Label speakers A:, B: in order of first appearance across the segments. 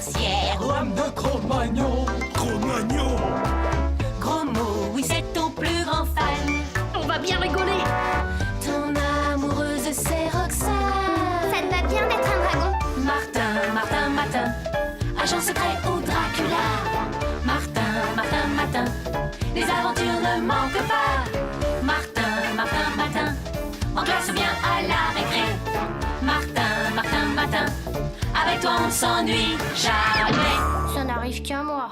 A: sorcière.
B: Lame de Cro-Magnon.
C: Cro-Magnon.
A: Gros mot, oui, c'est ton plus grand fan.
D: On va bien rigoler.
A: Ton amoureuse, c'est Roxane.
E: Ça te va bien d'être un dragon?
A: Martin, Martin, Matin, agent secret ou Dracula. Martin, Martin, Matin, les aventures ne manquent pas. Martin, Martin, Matin, en classe ou bien à la récré. Martin, Martin, Matin, avec toi on ne s'ennuie jamais.
E: Ça n'arrive qu'à moi.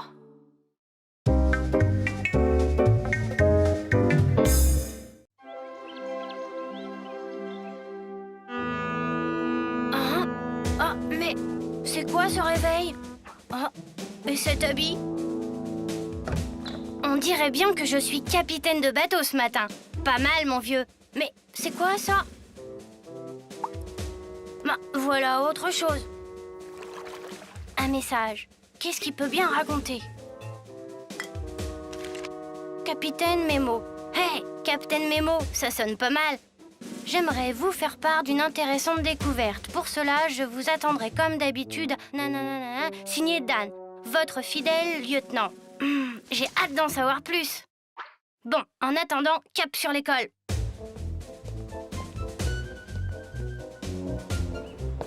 E: Ah, mais c'est quoi ce réveil? Ah, et cet habit? On dirait bien que je suis capitaine de bateau ce matin. Pas mal, mon vieux. Mais c'est quoi ça? Bah, voilà autre chose. Un message. Qu'est-ce qu'il peut bien raconter? Capitaine Memo. Hey, Capitaine Memo, ça sonne pas mal. J'aimerais vous faire part d'une intéressante découverte. Pour cela, je vous attendrai comme d'habitude. Nanana, signé Dan, votre fidèle lieutenant. J'ai hâte d'en savoir plus. Bon, en attendant, cap sur l'école.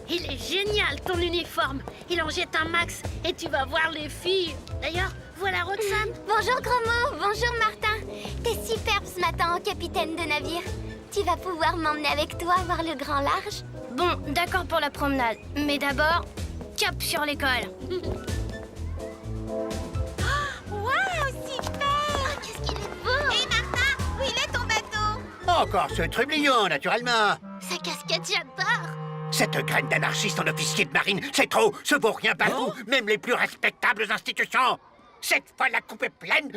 D: Il est génial ton uniforme. Il en jette un max et tu vas voir les filles. D'ailleurs, voilà Roxane.
E: Bonjour Gromo, bonjour Martin. T'es superbe ce matin, capitaine de navire. Tu vas pouvoir m'emmener avec toi voir le grand large? Bon, d'accord pour la promenade. Mais d'abord, cap sur l'école.
F: Waouh, super!
E: Qu'est-ce qu'il est beau!
F: Hé Martin, où il est ton bateau?
G: Encore ce trublion, naturellement.
E: Sa casquette, j'adore!
G: Cette graine d'anarchiste en officier de marine, c'est trop. Ce vaut rien pas vous, même les plus respectables institutions. Cette fois, la coupe est pleine.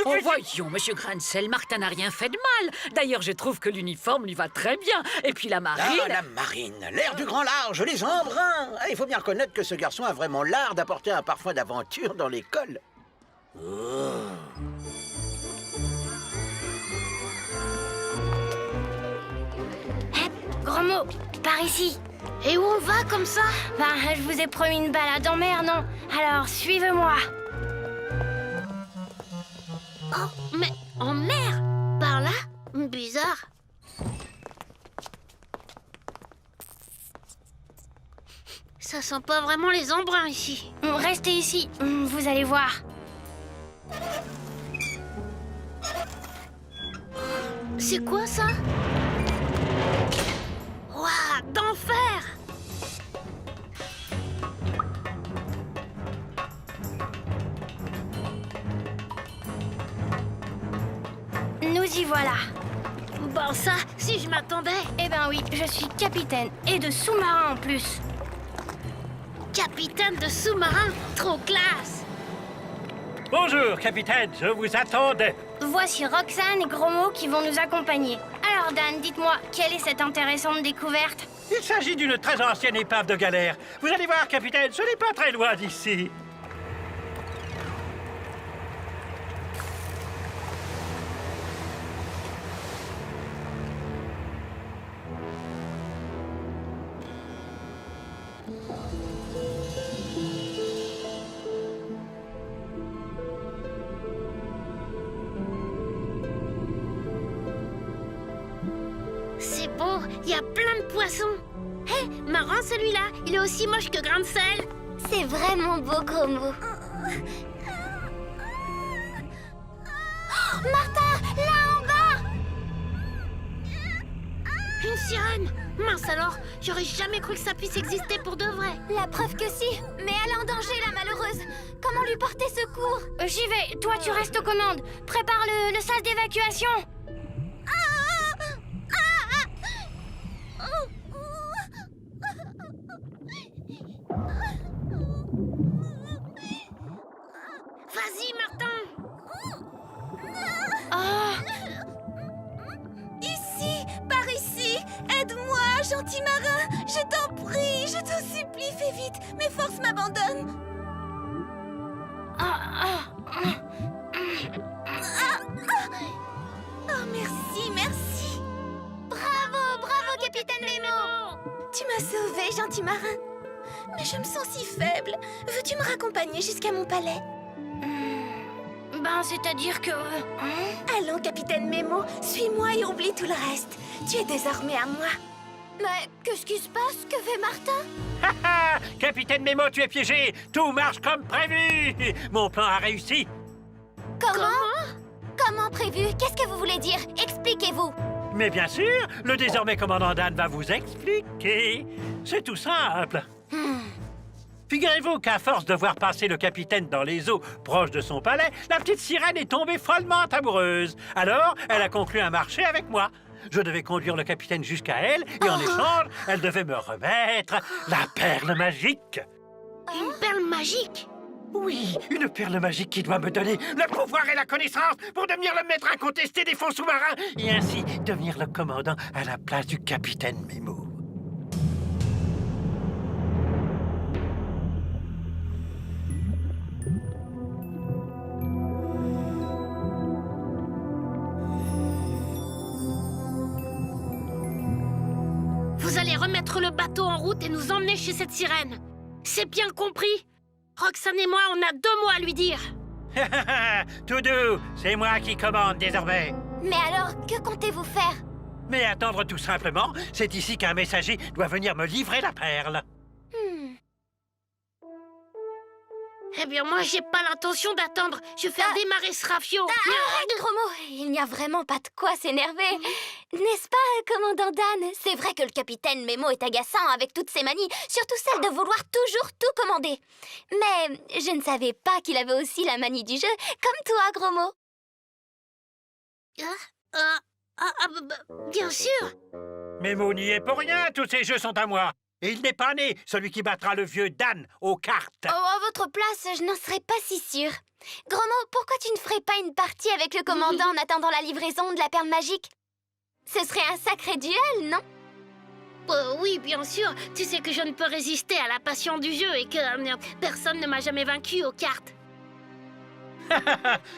H: Oh, voyons, monsieur Grancel, Martin n'a rien fait de mal. D'ailleurs, je trouve que l'uniforme lui va très bien. Et puis la marine...
I: Ah, la marine, l'air du grand large, les embruns. Ah, il faut bien reconnaître que ce garçon a vraiment l'art d'apporter un parfum d'aventure dans l'école.
E: Gros mot, par ici.
D: Et où on va comme ça?
E: Ben, je vous ai promis une balade en mer, non? Alors, suivez-moi.
D: Oh, mais en mer? Par là? Bizarre. Ça sent pas vraiment les embruns ici.
E: Restez ici, vous allez voir.
D: C'est quoi ça? Waouh, d'enfer!
E: Nous y voilà.
D: Bon, ça, si je m'attendais.
E: Eh ben oui, je suis capitaine et de sous-marin en plus.
D: Capitaine de sous-marin, trop classe!
C: Bonjour, capitaine, je vous attendais.
E: Voici Roxane et Gromo qui vont nous accompagner. Alors Dan, dites-moi, quelle est cette intéressante découverte?
C: Il s'agit d'une très ancienne épave de galère. Vous allez voir, capitaine, ce n'est pas très loin d'ici.
D: C'est beau, il y a plein de poissons. Hé, marrant celui-là, il est aussi moche que grain de sel.
E: C'est vraiment beau, Gromo. Oh, Martin, là en bas!
D: Une sirène. Mince alors, j'aurais jamais cru que ça puisse exister pour de vrai.
E: La preuve que si, mais elle est en danger, la malheureuse. Comment lui porter secours? J'y vais, toi tu restes aux commandes. Prépare le sas d'évacuation.
D: Vas-y, Martin.
F: Ici, par ici, aide-moi, gentil marin, je t'en prie, je t'en supplie, fais vite, mes forces m'abandonnent. Oh, merci, merci.
E: Bravo, bravo, capitaine Nemo.
F: Tu m'as sauvé, gentil marin. Mais je me sens si faible. Veux-tu me raccompagner jusqu'à mon palais?
E: Ben, c'est-à-dire que...
F: Allons, capitaine Memo, suis-moi et oublie tout le reste. Tu es désormais à moi.
E: Mais qu'est-ce qui se passe? Que fait Martin?
C: Ha ha! Capitaine Memo, tu es piégé! Tout marche comme prévu! Mon plan a réussi!
E: Comment prévu? Qu'est-ce que vous voulez dire? Expliquez-vous.
C: Mais bien sûr, le désormais commandant Dan va vous expliquer. C'est tout simple. Figurez-vous qu'à force de voir passer le capitaine dans les eaux proches de son palais, la petite sirène est tombée follement amoureuse. Alors, elle a conclu un marché avec moi. Je devais conduire le capitaine jusqu'à elle, et en échange, elle devait me remettre la perle magique.
D: Une perle magique?
C: Oui, une perle magique qui doit me donner le pouvoir et la connaissance pour devenir le maître incontesté des fonds sous-marins, et ainsi devenir le commandant à la place du capitaine Memo.
D: Vous allez remettre le bateau en route et nous emmener chez cette sirène. C'est bien compris? Roxane et moi, on a 2 mots à lui dire.
C: Tout doux, c'est moi qui commande désormais.
E: Mais alors, que comptez-vous faire?
C: Mais attendre tout simplement, c'est ici qu'un messager doit venir me livrer la perle.
D: Eh bien, moi, j'ai pas l'intention d'attendre. Je vais faire démarrer ce rafio.
E: Gromo, il n'y a vraiment pas de quoi s'énerver. N'est-ce pas, commandant Dan? C'est vrai que le capitaine Memo est agaçant avec toutes ses manies, surtout celle de vouloir toujours tout commander. Mais je ne savais pas qu'il avait aussi la manie du jeu, comme toi, Gromo.
D: Bien sûr.
C: Memo n'y est pour rien, tous ces jeux sont à moi. Et il n'est pas né, celui qui battra le vieux Dan aux cartes.
E: Oh, à votre place, je n'en serais pas si sûre. Gromo, pourquoi tu ne ferais pas une partie avec le commandant en attendant la livraison de la perle magique? Ce serait un sacré duel, non?
D: Oui, bien sûr. Tu sais que je ne peux résister à la passion du jeu et que personne ne m'a jamais vaincu aux cartes.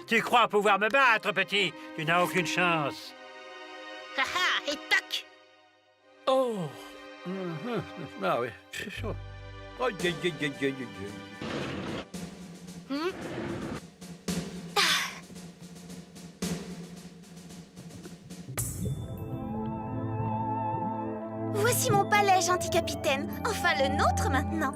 C: Tu crois pouvoir me battre, petit? Tu n'as aucune chance.
D: Haha, et toc.
C: Oh. Ah oui, c'est chaud. Oh,
F: Voici mon palais, gentil capitaine. Enfin le nôtre maintenant.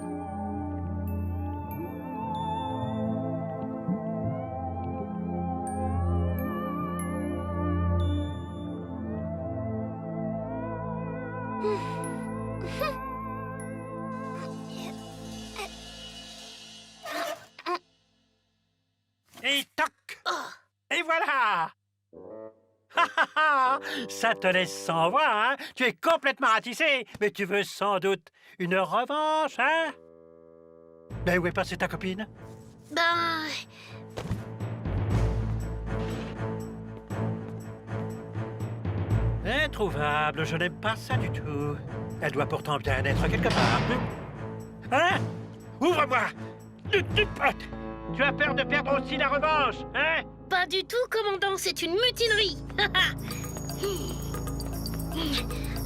C: Et toc! Et voilà! Ça te laisse sans voix, hein? Tu es complètement ratissé, mais tu veux sans doute une revanche, hein? Ben, où est passée ta copine?
D: Ben...
C: Introuvable, je n'aime pas ça du tout. Elle doit pourtant bien être quelque part. Hein? Ouvre-moi! Tu as peur de perdre aussi la revanche, hein?
D: Pas du tout, commandant, c'est une mutinerie.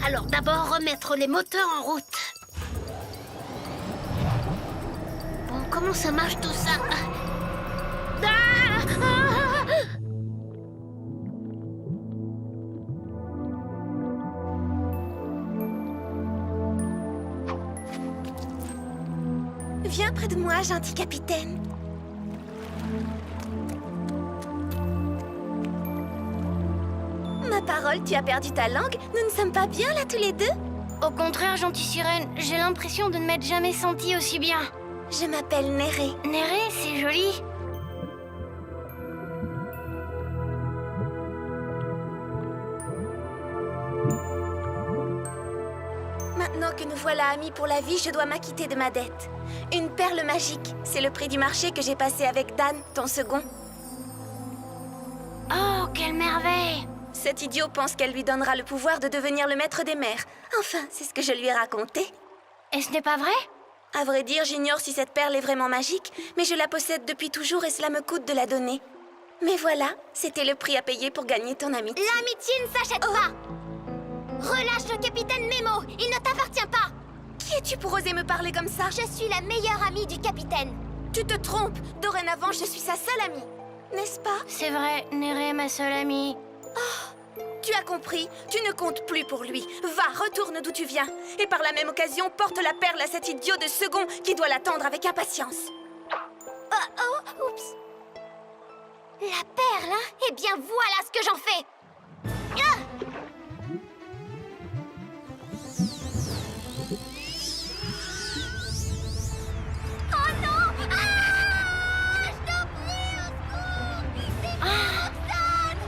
D: Alors d'abord, remettre les moteurs en route. Bon, comment ça marche tout ça?
F: Viens près de moi, gentil capitaine. Ma parole, tu as perdu ta langue? Nous ne sommes pas bien là tous les deux?
E: Au contraire, gentille sirène, j'ai l'impression de ne m'être jamais sentie aussi bien.
F: Je m'appelle Néré.
E: Néré, c'est joli.
F: Maintenant que nous voilà amis pour la vie, je dois m'acquitter de ma dette. Une perle magique, c'est le prix du marché que j'ai passé avec Dan, ton second.
E: Oh, quelle merveille!
F: Cet idiot pense qu'elle lui donnera le pouvoir de devenir le maître des mers. Enfin, c'est ce que je lui ai raconté.
E: Et ce n'est pas vrai?
F: À vrai dire, j'ignore si cette perle est vraiment magique, mais je la possède depuis toujours et cela me coûte de la donner. Mais voilà, c'était le prix à payer pour gagner ton amitié.
E: L'amitié ne s'achète pas! Relâche le capitaine Memo, il ne t'appartient pas!
F: Qui es-tu pour oser me parler comme ça?
E: Je suis la meilleure amie du capitaine.
F: Tu te trompes. Dorénavant, je suis sa seule amie. N'est-ce pas?
E: C'est vrai, Néré est ma seule amie.
F: Tu as compris. Tu ne comptes plus pour lui. Va, retourne d'où tu viens. Et par la même occasion, porte la perle à cet idiot de second qui doit l'attendre avec impatience.
E: Oh, oups. La perle, hein? Eh bien, voilà ce que j'en fais. Ah! Oh non! Ah! Je t'en prie, au secours! C'est moi, Roxane!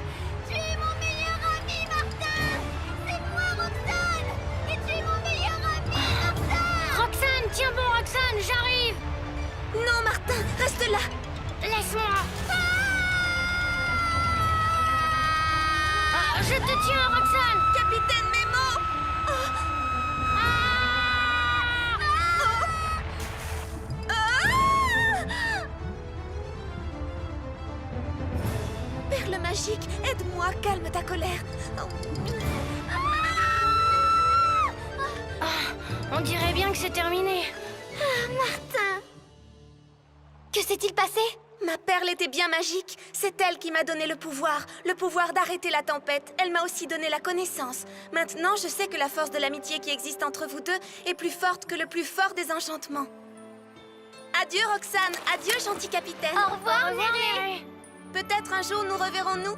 E: Tu es mon meilleur ami, Martin! C'est moi, Roxane! Et tu es mon meilleur ami, Martin! Roxane, tiens bon, Roxane, j'arrive!
F: Non, Martin, reste là.
E: Laisse-moi! Ah, je te tiens, Roxane!
F: Capitaine Nemo! Perle magique, aide-moi, calme ta colère.
E: On dirait bien que c'est terminé.
F: Martin!
E: Que s'est-il passé?
F: Ma perle était bien magique. C'est elle qui m'a donné le pouvoir d'arrêter la tempête. Elle m'a aussi donné la connaissance. Maintenant, je sais que la force de l'amitié qui existe entre vous deux est plus forte que le plus fort des enchantements. Adieu, Roxane. Adieu, gentil capitaine.
E: Au revoir, Néré.
F: Peut-être un jour nous reverrons-nous.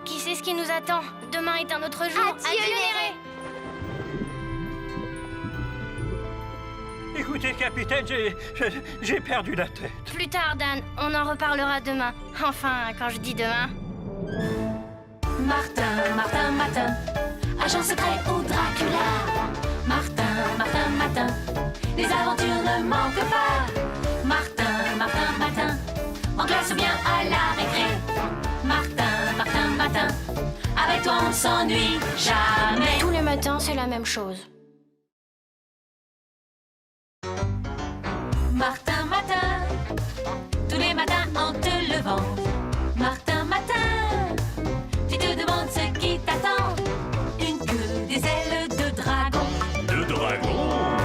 E: Qui sait ce qui nous attend? Demain est un autre jour.
F: Adieu, Néré.
C: Écoutez, capitaine, j'ai perdu la tête.
E: Plus tard, Dan. On en reparlera demain. Enfin, quand je dis demain.
A: Martin, Martin, Martin, agent secret ou Dracula. Martin, Martin, Martin, les aventures ne manquent pas. Martin, Martin, Martin, en classe ou bien à la récré. Martin, Martin, Martin, avec toi on ne s'ennuie jamais.
E: Tous les matins, c'est la même chose.
A: Martin, Martin, tous les matins en te levant. Martin, Martin, tu te demandes ce qui t'attend. Une queue, des ailes de dragon.
B: De dragon.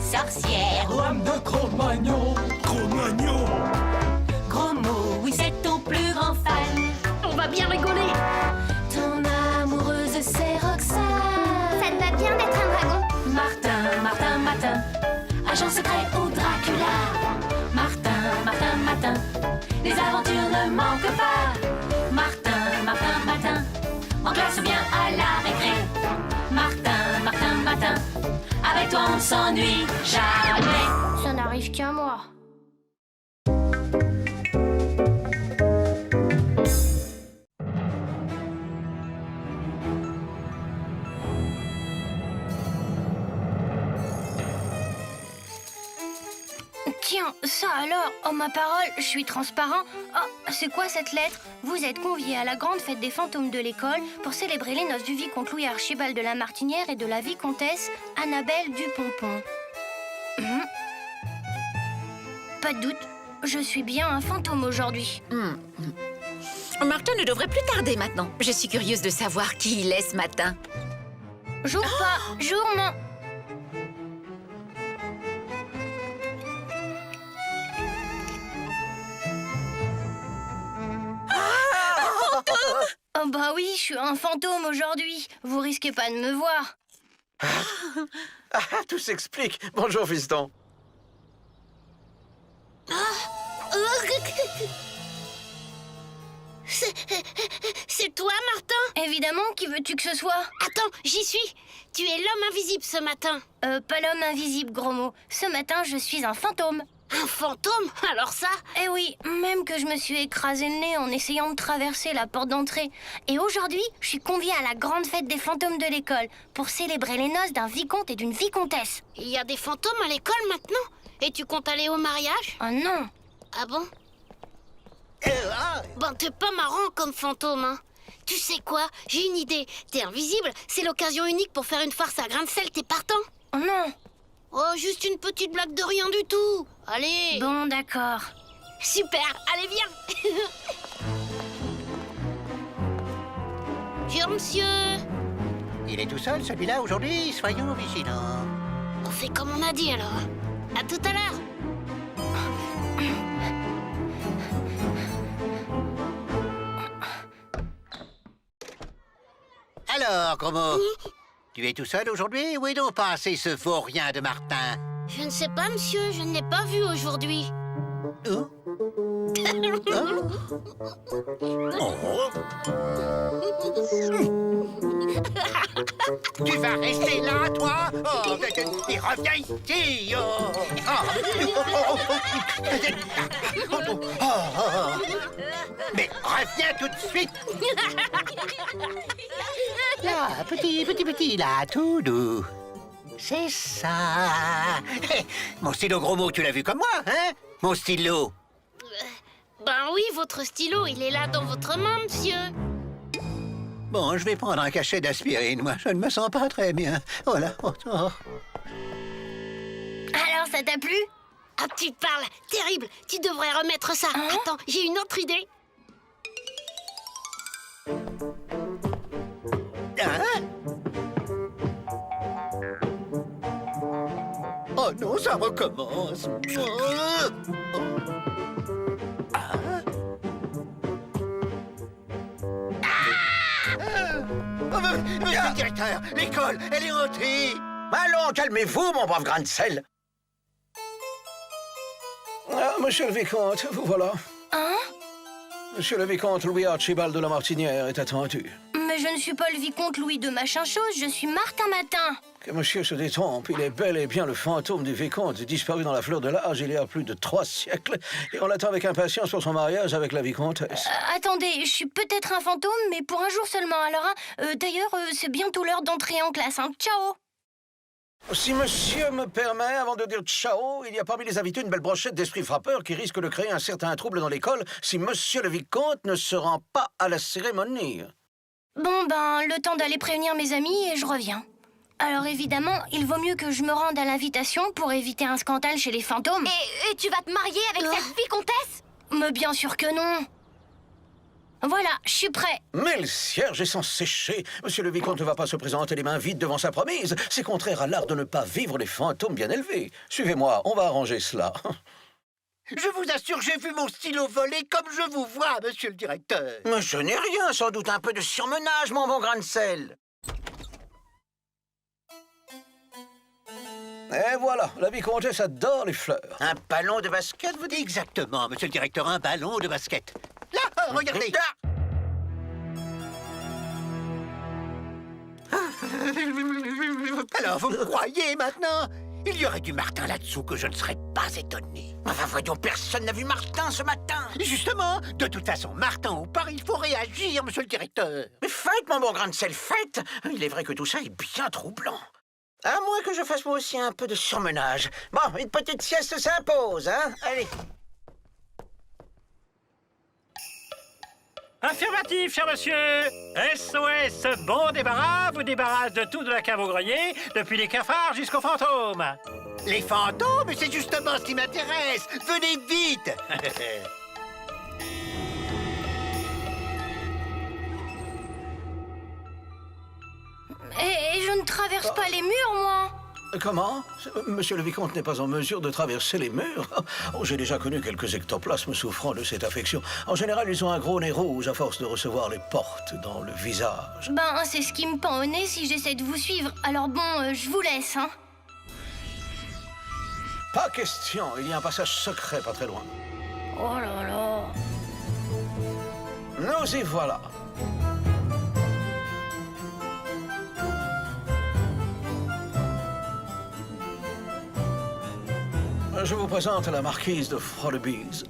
A: Sorcière,
B: Lame de Cro-Magnon. Cro-Magnon.
A: gros mot, oui c'est ton plus grand fan.
D: On va bien rigoler.
A: Ton amoureuse c'est Roxane.
E: Ça te va bien d'être un dragon?
A: Martin, Martin, Martin, agent secret ou Dracula. Martin, Martin, Martin, les aventures ne manquent pas. Martin, Martin, Martin, en classe ou bien à la récré. Martin, Martin, Martin, avec toi on ne s'ennuie jamais.
E: Ça n'arrive qu'à moi. Tiens, ça alors, oh ma parole, je suis transparent. Oh, c'est quoi cette lettre? Vous êtes conviés à la grande fête des fantômes de l'école pour célébrer les noces du vicomte Louis Archibald de la Martinière et de la vicomtesse Annabelle Dupompon. Pas de doute, je suis bien un fantôme aujourd'hui.
H: Martin ne devrait plus tarder maintenant. Je suis curieuse de savoir qui il est ce matin.
E: Jour pas, jour non. Oh bah oui, je suis un fantôme aujourd'hui. Vous risquez pas de me voir.
I: Ah, tout s'explique. Bonjour, fiston.
D: C'est toi, Martin?
E: Évidemment, qui veux-tu que ce soit?
D: Attends, j'y suis. Tu es l'homme invisible ce matin.
E: Pas l'homme invisible, gros mot. Ce matin, je suis un fantôme.
D: Un fantôme? Alors ça?
E: Eh oui, même que je me suis écrasé le nez en essayant de traverser la porte d'entrée. Et aujourd'hui, je suis conviée à la grande fête des fantômes de l'école pour célébrer les noces d'un vicomte et d'une vicomtesse.
D: Il y a des fantômes à l'école maintenant? Et tu comptes aller au mariage?
E: Oh non!
D: Ah bon? Bon, t'es pas marrant comme fantôme, hein? Tu sais quoi? J'ai une idée. T'es invisible, c'est l'occasion unique pour faire une farce à grain de sel, t'es partant?
E: Oh non!
D: Oh, juste une petite blague de rien du tout. Allez!
E: Bon, d'accord.
D: Super, allez viens. Bonjour, monsieur.
G: Il est tout seul, celui-là, aujourd'hui. Soyons vigilants.
D: fait comme on a dit alors. À tout à l'heure.
G: Alors, Gromo, tu es tout seul aujourd'hui? Où est donc passé ce vaurien de Martin?
D: Je ne sais pas, monsieur, je ne l'ai pas vu aujourd'hui.
G: Oh. Oh. Tu vas rester là, toi? Oh, et reviens ici! Oh. Oh. Mais reviens tout de suite! Là, petit, là, tout doux. C'est ça. Mon stylo Gromo, tu l'as vu comme moi, hein? Mon stylo.
D: Ben oui, votre stylo, il est là dans votre main, monsieur.
G: Bon, je vais prendre un cachet d'aspirine, moi. Je ne me sens pas très bien. Voilà. Oh.
E: Alors, ça t'a plu?
D: Ah, tu parles. Terrible. Tu devrais remettre ça.
E: Hein?
D: Attends, j'ai une autre idée.
G: Hein? Oh non, ça recommence. Monsieur le directeur, l'école, elle est hantée.
I: Allons, calmez-vous, mon brave grain de sel.
J: Ah, monsieur le vicomte, vous voilà.
E: Hein?
J: Monsieur le vicomte Louis Archibald de la Martinière est attendu.
E: Mais je ne suis pas le vicomte Louis de Machin-Chose, je suis Martin Matin.
J: Que monsieur se détrompe, il est bel et bien le fantôme du vicomte disparu dans la fleur de l'âge il y a plus de 3 siècles. Et on l'attend avec impatience pour son mariage avec la vicomtesse.
E: Attendez, je suis peut-être un fantôme, mais pour un jour seulement. Alors, d'ailleurs, c'est bientôt l'heure d'entrer en classe. Hein. Ciao!
J: Si monsieur me permet, avant de dire ciao, il y a parmi les invités une belle brochette d'esprits frappeurs qui risque de créer un certain trouble dans l'école si monsieur le vicomte ne se rend pas à la cérémonie.
E: Bon, ben, le temps d'aller prévenir mes amis et je reviens. Alors évidemment, il vaut mieux que je me rende à l'invitation pour éviter un scandale chez les fantômes.
F: Et tu vas te marier avec cette vicomtesse?
E: Mais bien sûr que non. Voilà, je suis prêt.
J: Mais le cierge est sans sécher. Monsieur le vicomte ne va pas se présenter les mains vides devant sa promise. C'est contraire à l'art de ne pas vivre les fantômes bien élevés. Suivez-moi, on va arranger cela.
G: Je vous assure, j'ai vu mon stylo voler comme je vous vois, monsieur le directeur.
I: Mais je n'ai rien, sans doute un peu de surmenage, mon bon grain de sel.
J: Et voilà, la vicomtesse adore les fleurs.
I: Un ballon de basket, vous dites?
G: Exactement, monsieur le directeur, un ballon de basket. Là, regardez. Alors, vous me croyez maintenant? Il y aurait du Martin là-dessous que je ne serais pas étonné.
I: Enfin, voyons, personne n'a vu Martin ce matin.
G: Justement, de toute façon, Martin ou pas, il faut réagir, monsieur le directeur.
I: Mais faites, mon bon grain de sel, faites. Il est vrai que tout ça est bien troublant. À moins que je fasse moi aussi un peu de surmenage. Bon, une petite sieste s'impose, hein? Allez.
C: Affirmatif, cher monsieur. SOS, bon débarras, vous débarrasse de tout de la cave au grenier, depuis les cafards jusqu'aux fantômes.
G: Les fantômes, c'est justement ce qui m'intéresse. Venez vite.
E: Et je ne traverse pas les murs, moi.
J: Comment? Monsieur le vicomte n'est pas en mesure de traverser les murs? Oh, j'ai déjà connu quelques ectoplasmes souffrant de cette affection. En général, ils ont un gros nez rouge à force de recevoir les portes dans le visage.
E: Ben, c'est ce qui me pend au nez si j'essaie de vous suivre. Alors bon, je vous laisse, hein.
J: Pas question, il y a un passage secret pas très loin.
E: Oh là là.
J: Nous y voilà. Je vous présente la marquise de Frodebees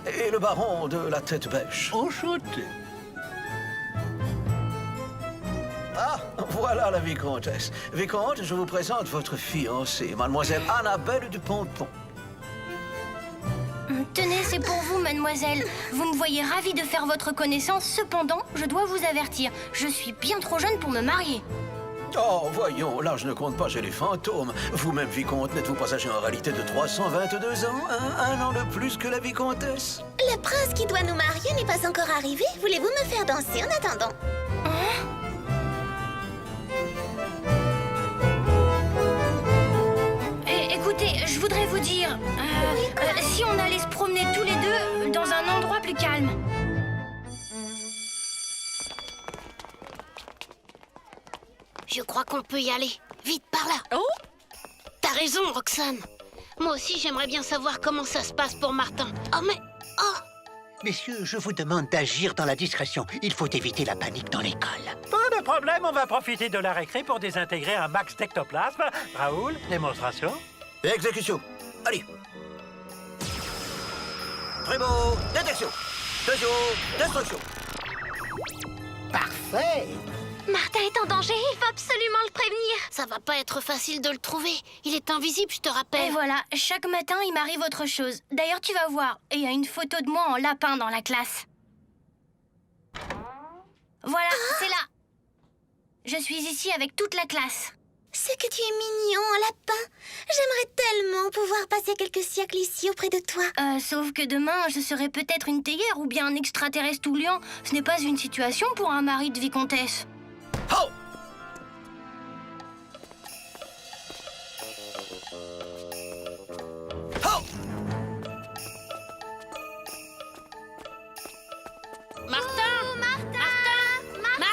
J: et le baron de la Tête Bêche.
G: Enchanté.
J: Ah, voilà la vicomtesse. Vicomte, je vous présente votre fiancée, mademoiselle Annabelle du Pompon.
E: Tenez, c'est pour vous, mademoiselle. Vous me voyez ravie de faire votre connaissance. Cependant, je dois vous avertir. Je suis bien trop jeune pour me marier.
J: Oh, voyons, là, je ne compte pas chez les fantômes. Vous-même, vicomte, n'êtes-vous pas âgé en réalité de 322 ans, hein? Un an de plus que la vicomtesse?
F: Le prince qui doit nous marier n'est pas encore arrivé. Voulez-vous me faire danser en attendant?
E: je voudrais vous dire, si on allait se promener tous les deux dans un endroit plus calme.
D: Je crois qu'on peut y aller. Vite, par là.
H: Oh,
D: T'as raison, Roxane. Moi aussi, j'aimerais bien savoir comment ça se passe pour Martin. Oh, mais... Oh!
G: Messieurs, je vous demande d'agir dans la discrétion. Il faut éviter la panique dans l'école.
C: Pas de problème, on va profiter de la récré pour désintégrer un max d'ectoplasme. Raoul, démonstration.
J: Exécution. Allez. Primo, détection. Deuxième, destruction.
G: Parfait.
D: Martin est en danger, il faut absolument le prévenir. Ça va pas être facile de le trouver. Il est invisible, je te
E: Et
D: rappelle.
E: voilà, chaque matin, il m'arrive autre chose. D'ailleurs, tu vas voir, il y a une photo de moi en lapin dans la classe. Voilà, c'est là. Je suis ici avec toute la classe.
F: C'est que tu es mignon en lapin. J'aimerais tellement pouvoir passer quelques siècles ici auprès de toi.
E: Sauf que demain, je serai peut-être une théière ou bien un extraterrestre tout lion. Ce n'est pas une situation pour un mari de vicomtesse.
J: Oh! Oh!
D: Martin! Martin,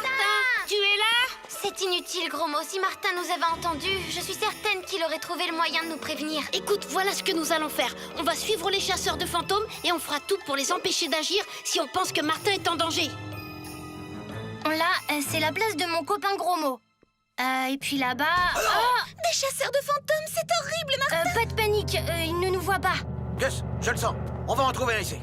D: tu es là?
F: C'est inutile, gros mot. Si Martin nous avait entendus, je suis certaine qu'il aurait trouvé le moyen de nous prévenir.
D: Écoute, voilà ce que nous allons faire. On va suivre les chasseurs de fantômes et on fera tout pour les empêcher d'agir si on pense que Martin est en danger.
E: Là, c'est la place de mon copain Gros Mot. Et puis là-bas...
F: Des chasseurs de fantômes, c'est horrible, Martin.
E: pas de panique, il ne nous voit pas.
J: Gus, je le sens. On va en trouver ici.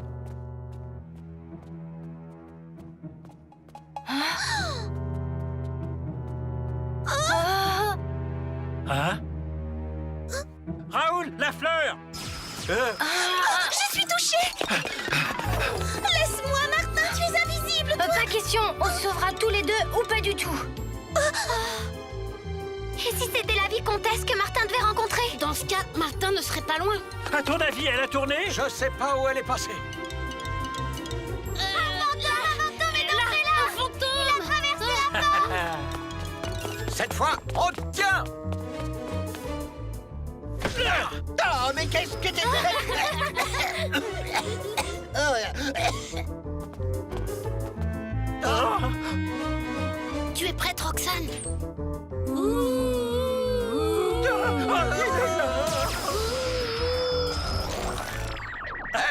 C: Hein? Raoul, la fleur!
F: Je suis touchée. Laisse-moi, Martin, tu es invisible.
E: Pas question, on se sauvera tous les deux ou pas du tout.
F: Et si c'était la vicomtesse que Martin devait rencontrer?
D: Dans ce cas, Martin ne serait pas loin.
C: À ton avis, elle a tourné?
J: Je sais pas où elle est passée.
D: Un fantôme!
J: Cette fois, on tient!
G: Oh, mais qu'est-ce que t'es fait?
D: Tu es prête, Roxane?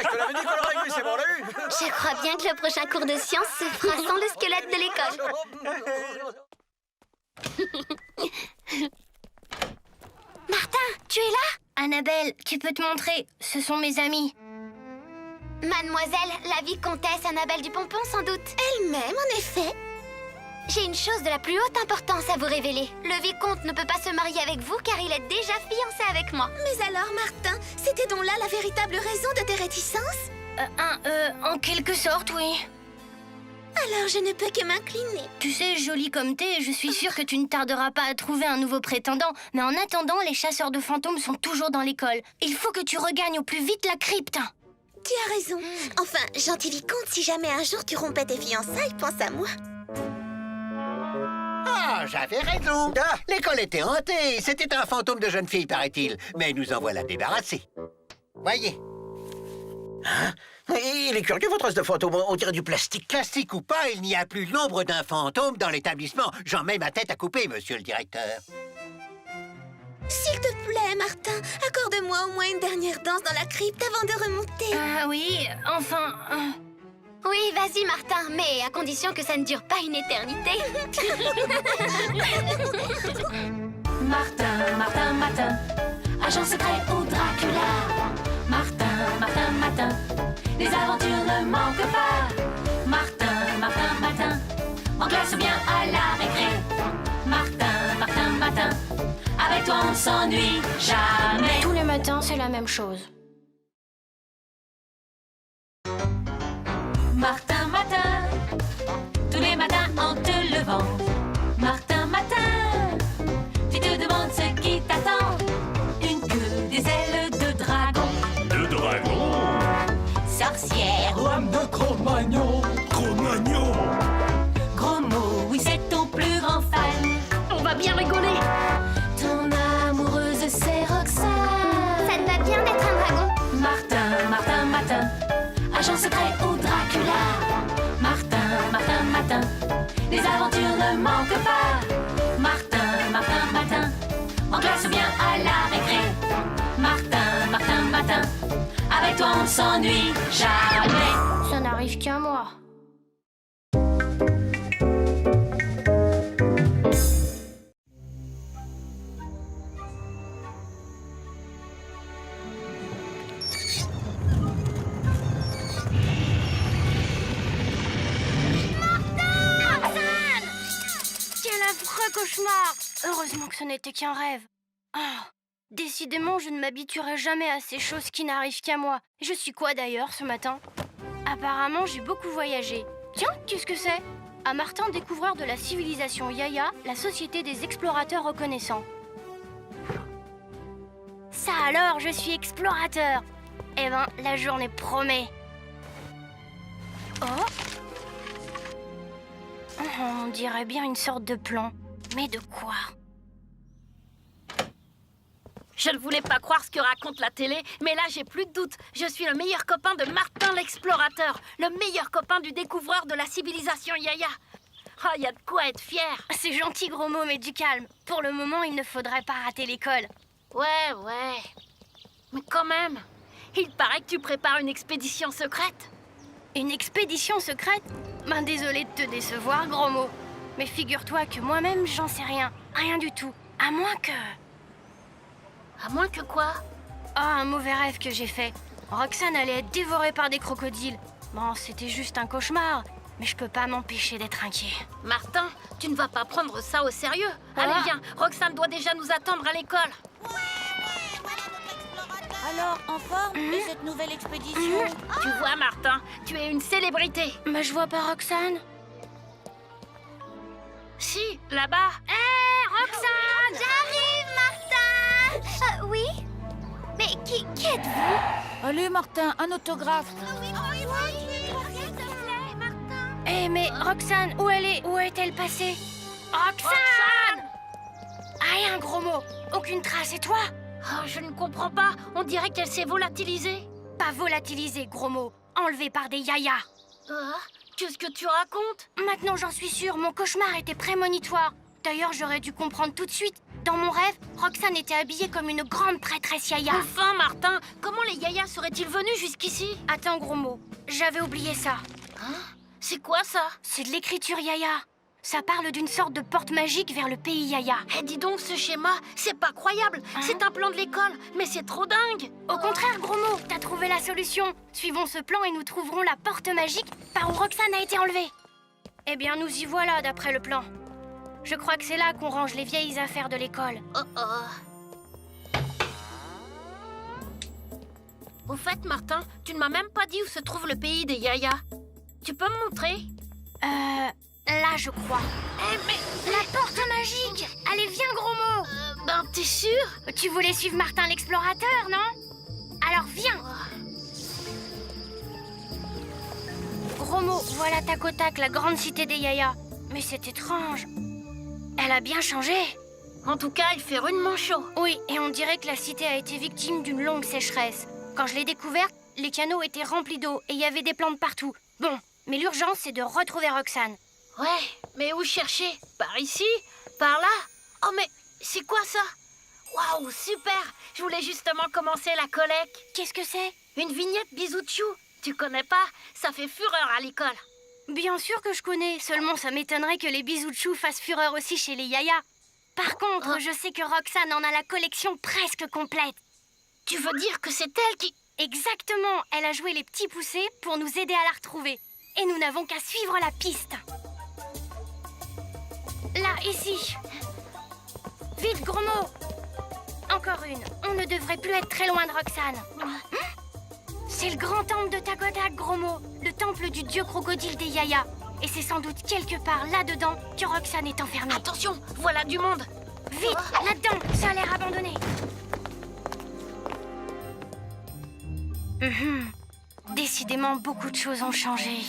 J: Je te l'avais dit qu'on l'aurait vu, c'est bon, on l'a eu.
F: Je crois bien que le prochain cours de science se fera sans le squelette de l'école. Martin, tu es là?
E: Annabelle, tu peux te montrer, ce sont mes amis.
F: Mademoiselle, la vicomtesse Annabelle Dupompon, sans doute. Elle-même, en effet. J'ai une chose de la plus haute importance à vous révéler. Le vicomte ne peut pas se marier avec vous car il est déjà fiancé avec moi. Mais alors, Martin, c'était donc là la véritable raison de tes réticences?
E: En quelque sorte, oui.
F: Alors je ne peux que m'incliner.
E: Tu sais, jolie comme t'es, je suis sûre que tu ne tarderas pas à trouver un nouveau prétendant. Mais en attendant, les chasseurs de fantômes sont toujours dans l'école. Il faut que tu regagnes au plus vite la crypte.
F: Tu as raison. Enfin, gentil vicomte, si jamais un jour tu rompais tes fiançailles, pense à moi.
G: Ah, j'avais raison. L'école était hantée. C'était un fantôme de jeune fille, paraît-il. Mais nous en voilà débarrassés. Voyez.
J: Hein? Il est curieux, votre os de fantôme. On dirait du plastique.
G: Plastique ou pas, il n'y a plus l'ombre d'un fantôme dans l'établissement. J'en mets ma tête à couper, monsieur le directeur.
F: S'il te plaît, Martin, accorde-moi au moins une dernière danse dans la crypte avant de remonter.
E: Ah oui, enfin...
F: Oui, vas-y, Martin, mais à condition que ça ne dure pas une éternité.
A: Martin, Martin, Martin, agent secret ou Dracula. Martin, Martin, Martin, les aventures ne manquent pas. Martin, Martin, Martin, en classe ou bien à la récré. Martin, Martin, Martin, avec toi on ne s'ennuie jamais.
E: Tous les matins, c'est la même chose.
A: Martin, Martin, tous les matins en te levant. Martin, Martin, tu te demandes ce qui t'attend. Une queue, des ailes de dragon.
B: De dragon.
A: Sorcière,
B: Lame de Cro-Magnon. Cro-Magnon.
A: gros mot, oui c'est ton plus grand fan.
D: On va bien rigoler.
A: Ton amoureuse c'est Roxane.
F: Ça ne va
A: Les aventures ne manquent pas. Martin, Martin, Matin, en classe ou bien à la récré. Martin, Martin, Matin, avec toi on ne s'ennuie jamais.
E: Ça n'arrive qu'à moi. Quel affreux cauchemar! Heureusement que ce n'était qu'un rêve. Ah, décidément, je ne m'habituerai jamais à ces choses qui n'arrivent qu'à moi. Je suis quoi d'ailleurs ce matin? Apparemment, j'ai beaucoup voyagé. Tiens, qu'est-ce que c'est? À Martin, découvreur de la civilisation Yaya, la société des explorateurs reconnaissants. Ça alors, je suis explorateur. Eh ben, la journée promet. Oh! On dirait bien une sorte de plan. Mais de quoi?
D: Je ne voulais pas croire ce que raconte la télé, mais là j'ai plus de doute. Je suis le meilleur copain de Martin l'explorateur, le meilleur copain du découvreur de la civilisation Yaya. Ah, il y a de quoi être fier.
E: C'est gentil, gros mot, mais du calme. Pour le moment, il ne faudrait pas rater l'école.
D: Ouais. Mais quand même, il paraît que tu prépares une expédition secrète.
E: Une expédition secrète? Ben désolé de te décevoir, gros mot. Mais figure-toi que moi-même, j'en sais rien. Rien du tout. À moins que...
D: À moins que quoi?
E: Ah, un mauvais rêve que j'ai fait. Roxane allait être dévorée par des crocodiles. Bon, c'était juste un cauchemar. Mais je peux pas m'empêcher d'être inquiet.
D: Martin, tu ne vas pas prendre ça au sérieux.
E: Ah.
D: Allez, viens, Roxane doit déjà nous attendre à l'école.
K: Alors, en forme de cette nouvelle expédition?
D: Tu vois, Martin, tu es une célébrité.
E: Mais je vois pas Roxane.
D: Si, là-bas.
E: Hé, Roxane! J'arrive, Martin! Oui? Mais qui êtes-vous?
K: Allez, Martin, un autographe.
E: Eh, mais Roxane, où elle est? Où est-elle passée? Roxane! Ah, un gros mot. Aucune trace, et toi?
D: Oh, je ne comprends pas. On dirait qu'elle s'est volatilisée.
E: Pas volatilisée, gros mot. Enlevée par des yayas.
D: Qu'est-ce que tu racontes?
E: Maintenant, j'en suis sûre, mon cauchemar était prémonitoire. D'ailleurs, j'aurais dû comprendre tout de suite. Dans mon rêve, Roxane était habillée comme une grande prêtresse yaya.
D: Enfin, Martin, comment les yayas seraient-ils venus jusqu'ici?
E: Attends, gros mot. J'avais oublié ça.
D: Hein? C'est quoi ça?
E: C'est de l'écriture yaya. Ça parle d'une sorte de porte magique vers le pays yaya.
D: Eh, dis donc, ce schéma, c'est pas croyable.
E: Hein?
D: C'est un plan de l'école, mais c'est trop dingue.
E: Au contraire, gros mot, t'as trouvé la solution. Suivons ce plan et nous trouverons la porte magique par où Roxane a été enlevée. Eh bien, nous y voilà d'après le plan. Je crois que c'est là qu'on range les vieilles affaires de l'école.
D: Au fait, Martin, tu ne m'as même pas dit où se trouve le pays des yayas. Tu peux me montrer?
E: Là, je crois.
D: Eh, mais...
E: La porte magique! Allez, viens, gros mot!
D: Ben, t'es sûr?
E: Tu voulais suivre Martin l'explorateur, non? Alors, viens! Gros mot, voilà tac au tac la grande cité des yayas. Mais c'est étrange. Elle a bien changé.
D: En tout cas, il fait rudement chaud.
E: Oui, et on dirait que la cité a été victime d'une longue sécheresse. Quand je l'ai découverte, les canaux étaient remplis d'eau et il y avait des plantes partout. Bon, mais l'urgence, c'est de retrouver Roxane.
D: Ouais, mais où chercher? Par ici? Par là? Oh, mais c'est quoi ça? Waouh, super! Je voulais justement commencer la collecte.
E: Qu'est-ce que c'est?
D: Une vignette Bisou Tchou. Tu connais pas? Ça fait fureur à l'école.
E: Bien sûr que je connais, seulement ça m'étonnerait que les bisous de chou fassent fureur aussi chez les yayas. Par contre, je sais que Roxane en a la collection presque complète.
D: Tu veux dire que c'est elle qui...
E: Exactement, elle a joué les petits poussés pour nous aider à la retrouver. Et nous n'avons qu'à suivre la piste. Là, ici. Vite, gros mot. Encore une. On ne devrait plus être très loin de Roxane. C'est le grand temple de Tagotak, gros mot. Le temple du dieu crocodile des yayas. Et c'est sans doute quelque part là-dedans que Roxane est enfermée.
D: Attention, voilà du monde.
E: Vite, là-dedans, ça a l'air abandonné. Décidément, beaucoup de choses ont changé.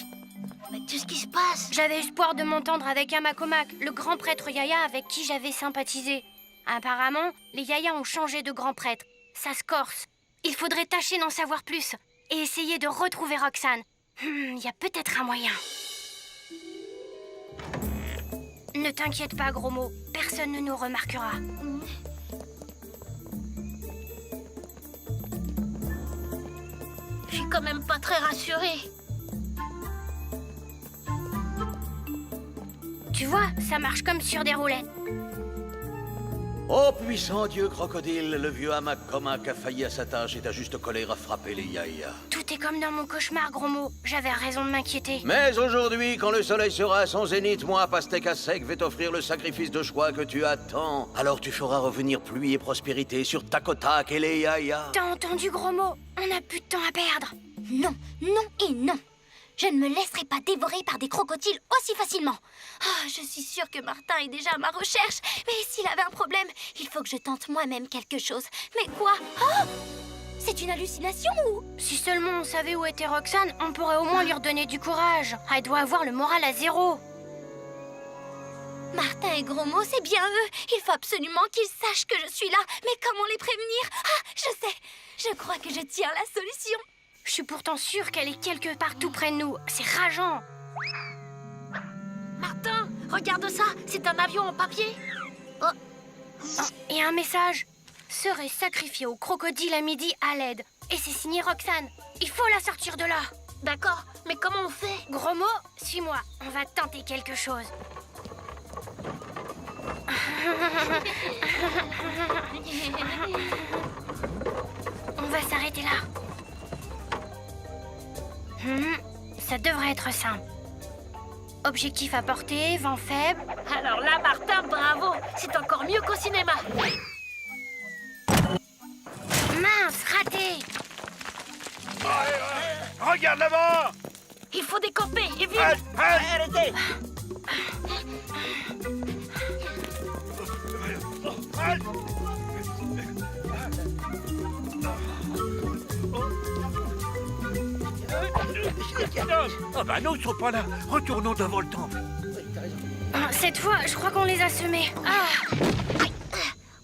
D: Mais qu'est-ce qui se passe?
E: J'avais espoir de m'entendre avec Amakomak, le grand prêtre yaya avec qui j'avais sympathisé. Apparemment, les yayas ont changé de grand prêtre. Ça se corse. Il faudrait tâcher d'en savoir plus et essayer de retrouver Roxane. Il y a peut-être un moyen. Ne t'inquiète pas, gros mot. Personne ne nous remarquera.
D: Je suis quand même pas très rassurée.
E: Tu vois, ça marche comme sur des roulettes.
J: Oh puissant dieu crocodile, le vieux hamac comac a failli à sa tâche et ta juste colère a frappé les yaya.
E: Tout est comme dans mon cauchemar, gros mot. J'avais raison de m'inquiéter.
J: Mais aujourd'hui, quand le soleil sera à son zénith, moi, Pastèque à sec, vais t'offrir le sacrifice de choix que tu attends. Alors tu feras revenir pluie et prospérité sur Takotak et les yaya.
E: T'as entendu, gros mot? On n'a plus de temps à perdre.
L: Non, non et non. Je ne me laisserai pas dévorer par des crocodiles aussi facilement. Ah, je suis sûre que Martin est déjà à ma recherche. Mais s'il avait un problème, il faut que je tente moi-même quelque chose. Mais quoi? Oh! C'est une hallucination ou...
E: Si seulement on savait où était Roxane, on pourrait au moins lui redonner du courage. Elle doit avoir le moral à zéro.
L: Martin et Gros Mot, c'est bien eux. Il faut absolument qu'ils sachent que je suis là. Mais comment les prévenir? Ah, je sais. Je crois que je tiens la solution.
E: Je suis pourtant sûre qu'elle est quelque part tout près de nous. C'est rageant.
D: Martin, regarde ça. C'est un avion en papier.
E: Oh, et un message. Serait sacrifié au crocodile à midi à l'aide. Et c'est signé Roxane. Il faut la sortir de là.
D: D'accord, mais comment on fait?
E: Gros mot, suis-moi. On va tenter quelque chose. On va s'arrêter là. Ça devrait être simple. Objectif à portée, vent faible.
D: Alors là, Martin, bravo. C'est encore mieux qu'au cinéma.
E: Mince, raté.
C: Regarde là-bas!
D: Il faut décamper, et vite!
I: Arrêtez!
C: Ah bah non, ils sont pas là. Retournons devant le temple.
E: Cette fois, je crois qu'on les a semés. Ah,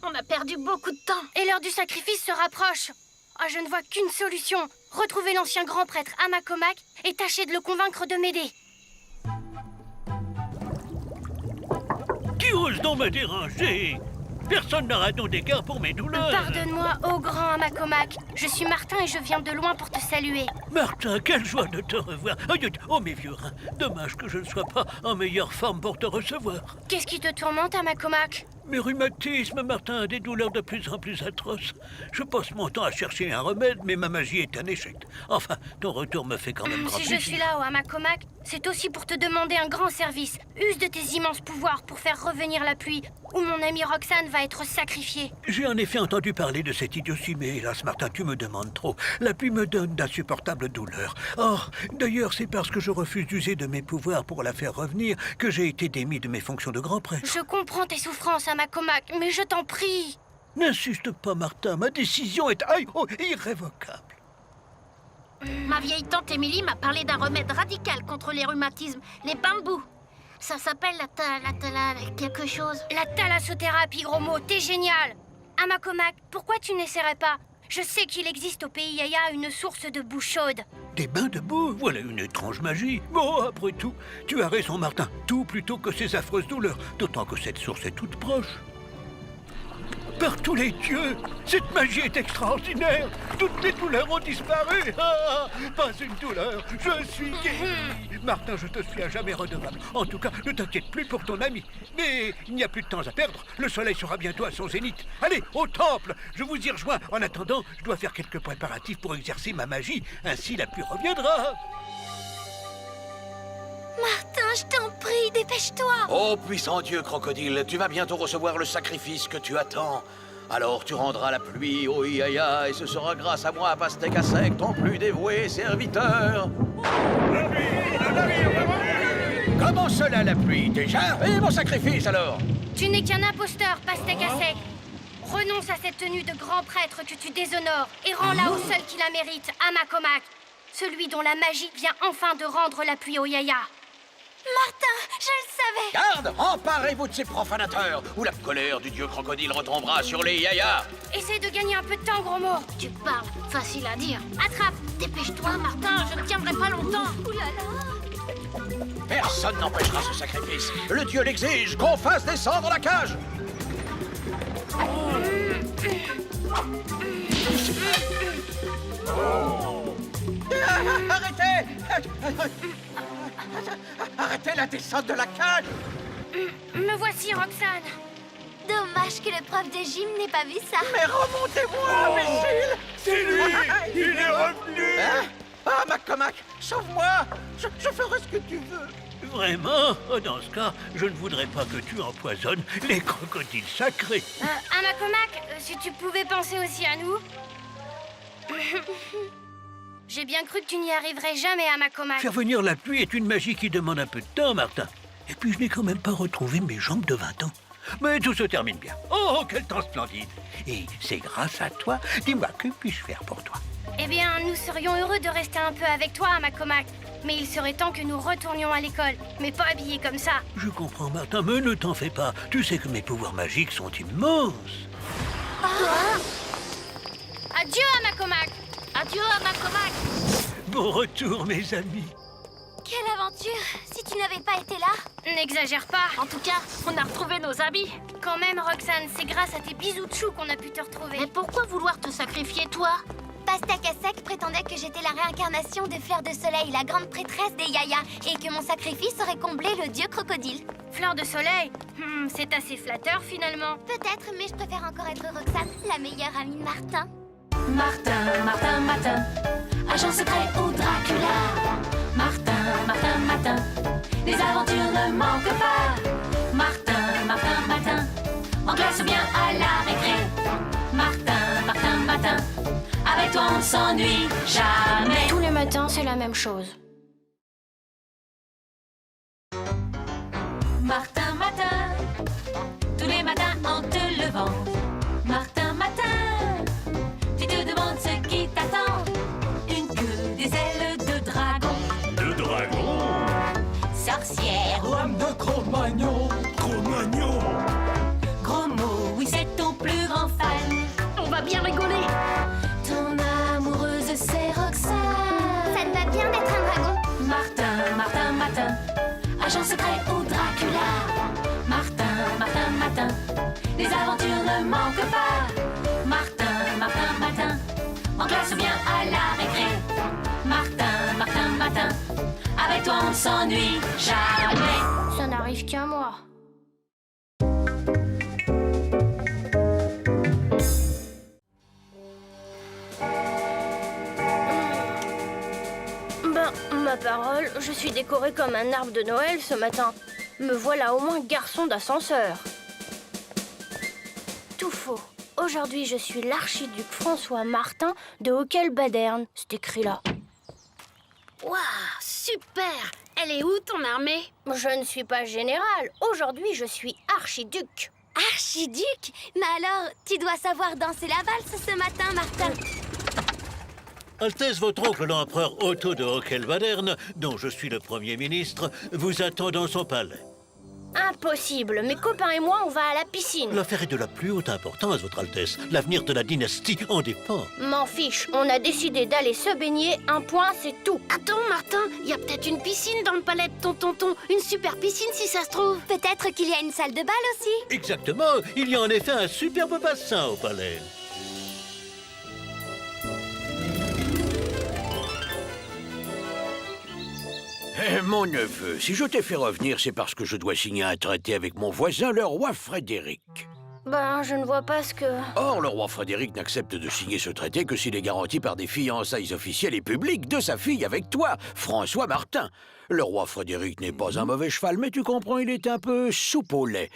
D: On a perdu beaucoup de temps.
E: et l'heure du sacrifice se rapproche. Ah, je ne vois qu'une solution. Retrouver l'ancien grand prêtre Amakomak et tâcher de le convaincre de m'aider.
C: Qui ose donc me déranger? Personne n'aura donc d'égard pour mes douleurs.
E: Pardonne-moi, ô grand Amakomak. Je suis Martin et je viens de loin pour te saluer.
C: Martin, quelle joie de te revoir. Oh, mes vieux reins, dommage que je ne sois pas en meilleure forme pour te recevoir.
E: Qu'est-ce qui te tourmente, Amakomak?
C: Mes rhumatismes, Martin, des douleurs de plus en plus atroces. Je passe mon temps à chercher un remède, mais ma magie est un échec. Enfin, ton retour me fait quand même grand
E: Si je
C: plaisir.
E: suis là, ô Amakomak, c'est aussi pour te demander un grand service. Use de tes immenses pouvoirs pour faire revenir la pluie, ou mon amie Roxane va être sacrifiée.
C: J'ai en effet entendu parler de cette idiotie, mais hélas, Martin, tu me demandes trop. La pluie me donne d'insupportables douleurs. Or, d'ailleurs, c'est parce que je refuse d'user de mes pouvoirs pour la faire revenir que j'ai été démis de mes fonctions de grand prêtre.
E: Je comprends tes souffrances, Amakomak, mais je t'en prie.
C: N'insiste pas, Martin, ma décision est irrévocable.
D: Ma vieille tante Émilie m'a parlé d'un remède radical contre les rhumatismes, les bambous. Ça s'appelle quelque chose.
E: La thalassothérapie, gros mot, t'es génial. Amakomak, pourquoi tu n'essaierais pas? Je sais qu'il existe au pays Yaya une source de boue chaude.
C: Des bains de boue, voilà une étrange magie. Bon, après tout, tu as raison, Martin. Tout plutôt que ces affreuses douleurs, d'autant que cette source est toute proche. Par tous les dieux, cette magie est extraordinaire. Toutes les douleurs ont disparu. Ah, pas une douleur, je suis guéri. Martin, je te suis à jamais redevable. En tout cas, ne t'inquiète plus pour ton ami. Mais il n'y a plus de temps à perdre. Le soleil sera bientôt à son zénith. Allez, au temple, je vous y rejoins. En attendant, je dois faire quelques préparatifs pour exercer ma magie. Ainsi, la pluie reviendra.
L: Martin, je t'en prie, dépêche-toi.
J: Oh puissant dieu crocodile, tu vas bientôt recevoir le sacrifice que tu attends. Alors tu rendras la pluie au Yaya et ce sera grâce à moi, Pastèque à sec, ton plus dévoué serviteur. Comment cela, la pluie, déjà? Et mon sacrifice, alors?
E: Tu n'es qu'un imposteur, Pastèque à sec. Renonce à cette tenue de grand prêtre que tu déshonores et rends-la au seul qui la mérite, Amakomak. Celui dont la magie vient enfin de rendre la pluie au Yaya.
L: Martin, je le savais.
J: Garde, emparez-vous de ces profanateurs, ou la colère du dieu crocodile retombera sur les Yaya.
E: Essaye de gagner un peu de temps, gros mot.
D: Tu parles, facile à dire.
E: Attrape.
D: Dépêche-toi, Martin, je ne tiendrai pas longtemps.
L: Ouh là là.
J: Personne n'empêchera ce sacrifice. Le dieu l'exige, qu'on fasse descendre la cage. Arrêtez! Arrêtez la descente de la cage!
E: Me voici, Roxane.
L: Dommage que le prof de gym n'ait pas vu ça.
J: Mais remontez-moi, imbécile!
B: C'est lui! Il est revenu!
J: Hein? Ah, McCormack, sauve-moi! Je ferai ce que tu veux.
C: Vraiment? Oh, dans ce cas, je ne voudrais pas que tu empoisonnes les crocodiles sacrés.
E: Amakomak, si tu pouvais penser aussi à nous. J'ai bien cru que tu n'y arriverais jamais, Amakomak.
C: Faire venir la pluie est une magie qui demande un peu de temps, Martin. Et puis je n'ai quand même pas retrouvé mes jambes de 20 ans. Mais tout se termine bien. Oh, quel temps splendide! Et c'est grâce à toi. Dis-moi, que puis-je faire pour toi?
E: Eh bien, nous serions heureux de rester un peu avec toi, Amakomak. Mais il serait temps que nous retournions à l'école. Mais pas habillés comme ça.
C: Je comprends, Martin, mais ne t'en fais pas. Tu sais que mes pouvoirs magiques sont immenses.
E: Adieu, Amakomak.
D: Adieu, Amakomak.
C: Bon retour, mes amis.
L: Quelle aventure! Si tu n'avais pas été là...
E: N'exagère pas.
D: En tout cas, on a retrouvé nos habits.
E: Quand même, Roxane, c'est grâce à tes bisous de chou qu'on a pu te retrouver.
D: Mais pourquoi vouloir te sacrifier, toi?
L: Pastakasek prétendait que j'étais la réincarnation de Fleur de Soleil, la grande prêtresse des Yaya, et que mon sacrifice aurait comblé le dieu crocodile.
E: Fleur de soleil? C'est assez flatteur, finalement.
L: Peut-être, mais je préfère encore être Roxane, la meilleure amie de Martin.
A: Martin, Martin, Martin, agent secret ou Dracula. Martin, Martin, Martin, les aventures ne manquent pas. Martin, Martin, Martin, en classe ou bien à la récré. Martin, Martin, Martin, avec toi on ne s'ennuie jamais.
E: Tous les matins, c'est la même chose.
A: Martin, Martin, tous les matins en te levant. Martin, Martin, tu te demandes ce qui t'attend. Une queue, des ailes de dragon.
B: Le dragon!
A: Sorcière,
B: Lame de Cro-Magnon! Cro-Magnon!
A: gros mot, oui c'est ton plus grand fan.
D: On va bien rigoler.
A: Ton amoureuse c'est Roxane.
L: Ça te va bien d'être un dragon?
A: Martin, Martin, Martin, agent secret ou Dracula. Martin, Martin, Martin, les aventures ne manquent pas. Martin, Martin, Martin, en classe ou bien à la récré. Martin, Martin, Martin, avec toi on ne s'ennuie jamais.
E: Ça n'arrive qu'à moi. Ben, ma parole, je suis décorée comme un arbre de Noël ce matin. Me voilà au moins garçon d'ascenseur. Tout faux. Aujourd'hui, je suis l'archiduc François Martin de Hockel-Baderne. C'est écrit là.
D: Waouh, super. Elle est où, ton armée?
E: Je ne suis pas général. Aujourd'hui, je suis archiduc.
L: Archiduc? Mais alors, tu dois savoir danser la valse ce matin, Martin.
C: Altesse, votre oncle l'empereur Otto de Hockel-Baderne, dont je suis le Premier ministre, vous attend dans son palais.
E: Impossible. Mes copains et moi, on va à la piscine.
C: L'affaire est de la plus haute importance, votre Altesse. L'avenir de la dynastie en dépend.
E: M'en fiche. On a décidé d'aller se baigner. Un point, c'est tout.
D: Attends, Martin, il y a peut-être une piscine dans le palais de ton tonton. Une super piscine, si ça se trouve.
L: Peut-être qu'il y a une salle de bal aussi.
C: Exactement. Il y a en effet un superbe bassin au palais.
J: Mon neveu, si je t'ai fait revenir, c'est parce que je dois signer un traité avec mon voisin, le roi Frédéric.
E: Ben, je ne vois pas ce que...
J: Or, le roi Frédéric n'accepte de signer ce traité que s'il est garanti par des fiançailles officielles et publiques de sa fille avec toi, François Martin. Le roi Frédéric n'est pas un mauvais cheval, mais tu comprends, il est un peu soupe au lait.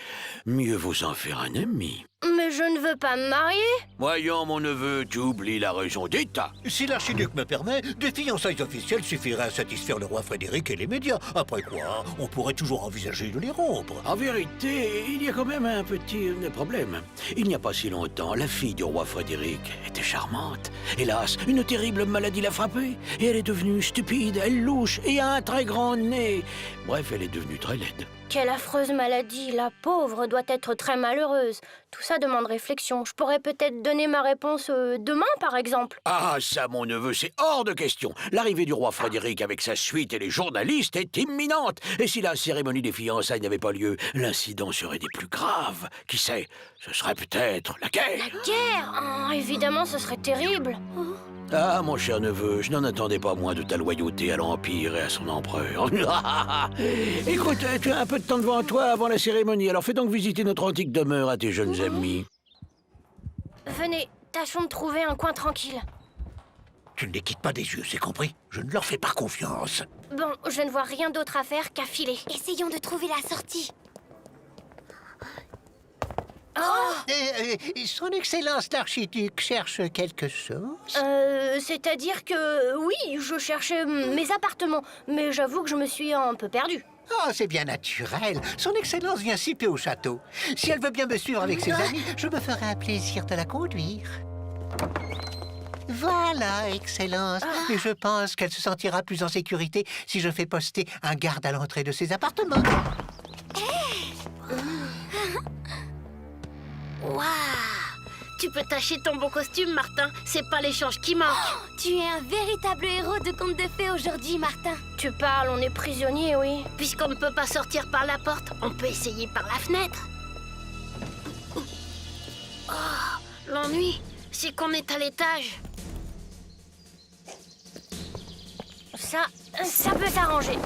J: Mieux vaut en faire un ami.
E: Mais je ne veux pas me marier.
J: Voyons, mon neveu, tu oublies la raison d'État.
C: Si l'archiduc me permet, des fiançailles officielles suffiraient à satisfaire le roi Frédéric et les médias. Après quoi, on pourrait toujours envisager de les rompre.
J: En vérité, il y a quand même un petit problème. Il n'y a pas si longtemps, la fille du roi Frédéric était charmante. Hélas, une terrible maladie l'a frappée. Et elle est devenue stupide, elle louche et a un très grand nez. Bref, elle est devenue très laide.
E: Quelle affreuse maladie. La pauvre doit être très malheureuse. Tout ça demande réflexion. Je pourrais peut-être donner ma réponse demain, par exemple.
J: Ah, ça, mon neveu, c'est hors de question. L'arrivée du roi Frédéric avec sa suite et les journalistes est imminente. Et si la cérémonie des fiançailles n'avait pas lieu, l'incident serait des plus graves. Qui sait, ce serait peut-être la guerre.
E: La guerre? Oh, évidemment, ce serait terrible.
J: Ah, mon cher neveu, je n'en attendais pas moins de ta loyauté à l'Empire et à son empereur. Écoute, tu as un peu de temps devant toi avant la cérémonie, alors fais donc visiter notre antique demeure à tes jeunes amis.
E: Venez, tâchons de trouver un coin tranquille.
G: Tu ne les quittes pas des yeux, c'est compris? Je ne leur fais pas confiance.
E: Bon, je ne vois rien d'autre à faire qu'à filer.
L: Essayons de trouver la sortie.
G: Son Excellence l'archiduc cherche quelque chose?
E: C'est-à-dire que, oui, je cherchais mes appartements, mais j'avoue que je me suis un peu perdue.
G: Oh, c'est bien naturel. Son Excellence vient si peu au château. Si elle veut bien me suivre avec ses amis, je me ferai un plaisir de la conduire. Voilà, Excellence. Et je pense qu'elle se sentira plus en sécurité si je fais poster un garde à l'entrée de ses appartements.
D: Waouh! Tu peux tâcher ton beau costume, Martin. C'est pas l'échange qui manque.
L: Tu es un véritable héros de conte de fées aujourd'hui, Martin.
E: Tu parles, on est prisonnier, oui.
D: Puisqu'on ne peut pas sortir par la porte, on peut essayer par la fenêtre. Oh, l'ennui, c'est qu'on est à l'étage.
E: Ça peut s'arranger.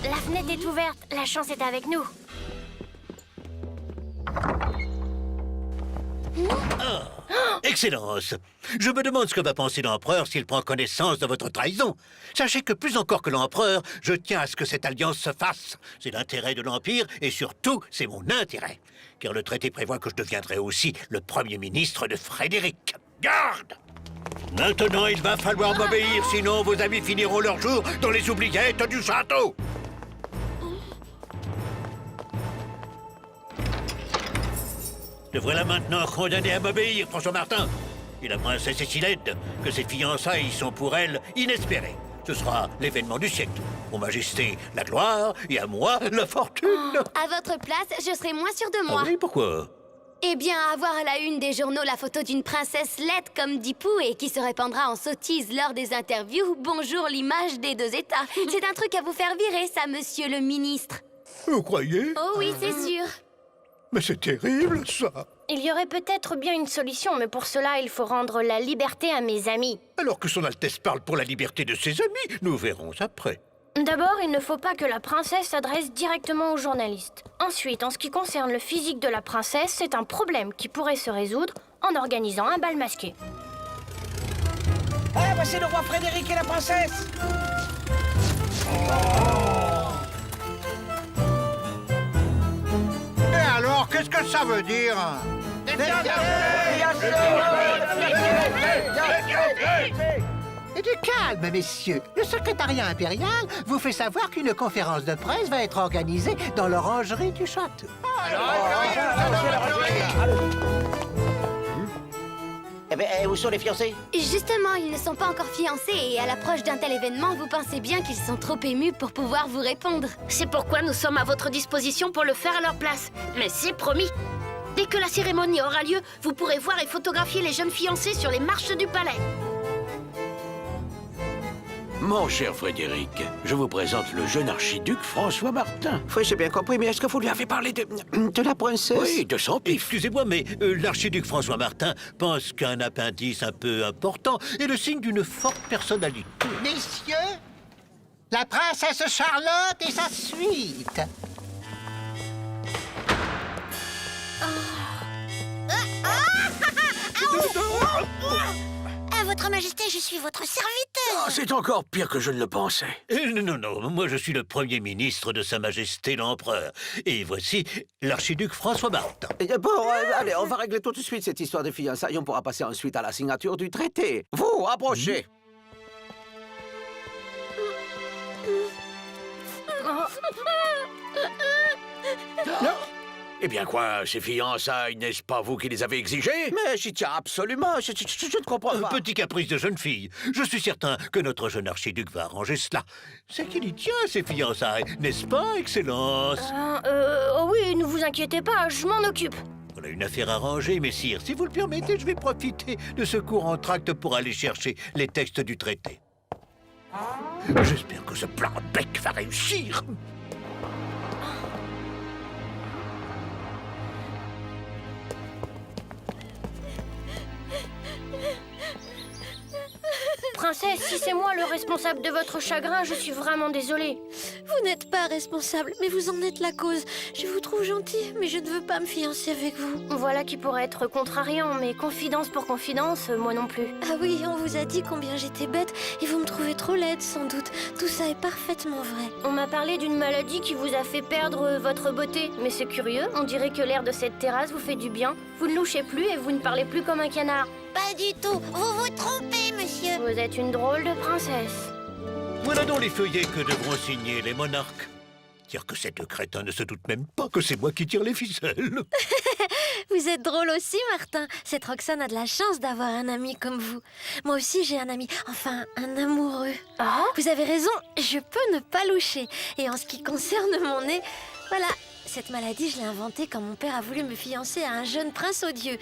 E: La fenêtre est ouverte, la chance est avec nous.
G: Excellence, je me demande ce que va penser l'empereur s'il prend connaissance de votre trahison. Sachez que plus encore que l'empereur, je tiens à ce que cette alliance se fasse. C'est l'intérêt de l'Empire et surtout, c'est mon intérêt. Car le traité prévoit que je deviendrai aussi le premier ministre de Frédéric. Garde! Maintenant, il va falloir m'obéir, sinon vos amis finiront leur jour dans les oubliettes du château. Je devrais là maintenant condamner à m'obéir, François Martin. Et la princesse est si laide que ses fiançailles sont pour elle inespérées. Ce sera l'événement du siècle. Pour Majesté, la gloire, et à moi, la fortune.
L: À votre place, je serais moins sûre de moi.
G: Ah oui, pourquoi?
L: Eh bien, avoir à la une des journaux la photo d'une princesse laide comme Dipou et qui se répandra en sottise lors des interviews, bonjour l'image des deux États. C'est un truc à vous faire virer, ça, monsieur le ministre.
G: Vous croyez?
L: Oh oui, c'est sûr.
G: Mais c'est terrible, ça.
E: Il y aurait peut-être bien une solution, mais pour cela, il faut rendre la liberté à mes amis.
G: Alors que son Altesse parle pour la liberté de ses amis, nous verrons après.
E: D'abord, il ne faut pas que la princesse s'adresse directement aux journalistes. Ensuite, en ce qui concerne le physique de la princesse, c'est un problème qui pourrait se résoudre en organisant un bal masqué.
I: Ah, voici le roi Frédéric et la princesse.
G: Et alors, qu'est-ce que ça veut dire? Et du calme, messieurs. Le secrétariat impérial vous fait savoir qu'une conférence de presse va être organisée dans l'orangerie du château.
I: Eh bien, où sont les fiancés?
L: Justement, ils ne sont pas encore fiancés et à l'approche d'un tel événement, vous pensez bien qu'ils sont trop émus pour pouvoir vous répondre.
D: C'est pourquoi nous sommes à votre disposition pour le faire à leur place. Mais c'est promis. Dès que la cérémonie aura lieu, vous pourrez voir et photographier les jeunes fiancés sur les marches du palais.
J: Mon cher Frédéric, je vous présente le jeune archiduc François Martin.
I: Oui, j'ai bien compris, mais est-ce que vous lui avez parlé de la princesse?
J: Oui, de son pif.
G: Excusez-moi, mais l'archiduc François Martin pense qu'un appendice un peu important est le signe d'une forte personnalité. Messieurs, la princesse Charlotte et sa suite.
L: À votre majesté, je suis votre serviteur.
J: Ah, c'est encore pire que je ne le pensais.
G: Non, moi je suis le premier ministre de Sa Majesté l'Empereur. Et voici l'archiduc François Martin.
I: Allez, on va régler tout de suite cette histoire de fiançailles. On pourra passer ensuite à la signature du traité. Vous, approchez.
J: Eh bien quoi, ces fiançailles, n'est-ce pas vous qui les avez exigées?
I: Mais j'y tiens absolument, je ne comprends pas.
G: Petit caprice de jeune fille. Je suis certain que notre jeune archiduc va arranger cela. C'est qu'il y tient, ces fiançailles, n'est-ce pas, Excellence?
E: Oh oui, ne vous inquiétez pas, je m'en occupe.
G: On a une affaire à ranger, messire. Si vous le permettez, je vais profiter de ce court entracte pour aller chercher les textes du traité. J'espère que ce plan bec va réussir.
E: Princesse, si c'est moi le responsable de votre chagrin, je suis vraiment désolée.
L: Vous n'êtes pas responsable, mais vous en êtes la cause. Je vous trouve gentil, mais je ne veux pas me fiancer avec vous.
E: Voilà qui pourrait être contrariant, mais confidence pour confidence, moi non plus.
L: Ah oui, on vous a dit combien j'étais bête, et vous me trouvez trop laide, sans doute. Tout ça est parfaitement vrai.
E: On m'a parlé d'une maladie qui vous a fait perdre votre beauté. Mais c'est curieux, on dirait que l'air de cette terrasse vous fait du bien. Vous ne louchez plus et vous ne parlez plus comme un canard.
L: Pas du tout, vous vous trompez, monsieur.
E: Vous êtes une drôle de princesse.
G: Voilà donc les feuillets que devront signer les monarques. Dire que ces deux crétins ne se doutent même pas que c'est moi qui tire les ficelles.
L: Vous êtes drôle aussi, Martin. Cette Roxane a de la chance d'avoir un ami comme vous. Moi aussi, j'ai un ami, enfin, un amoureux.
E: Ah?
L: Vous avez raison, je peux ne pas loucher. Et en ce qui concerne mon nez, voilà... Cette maladie, je l'ai inventée quand mon père a voulu me fiancer à un jeune prince odieux.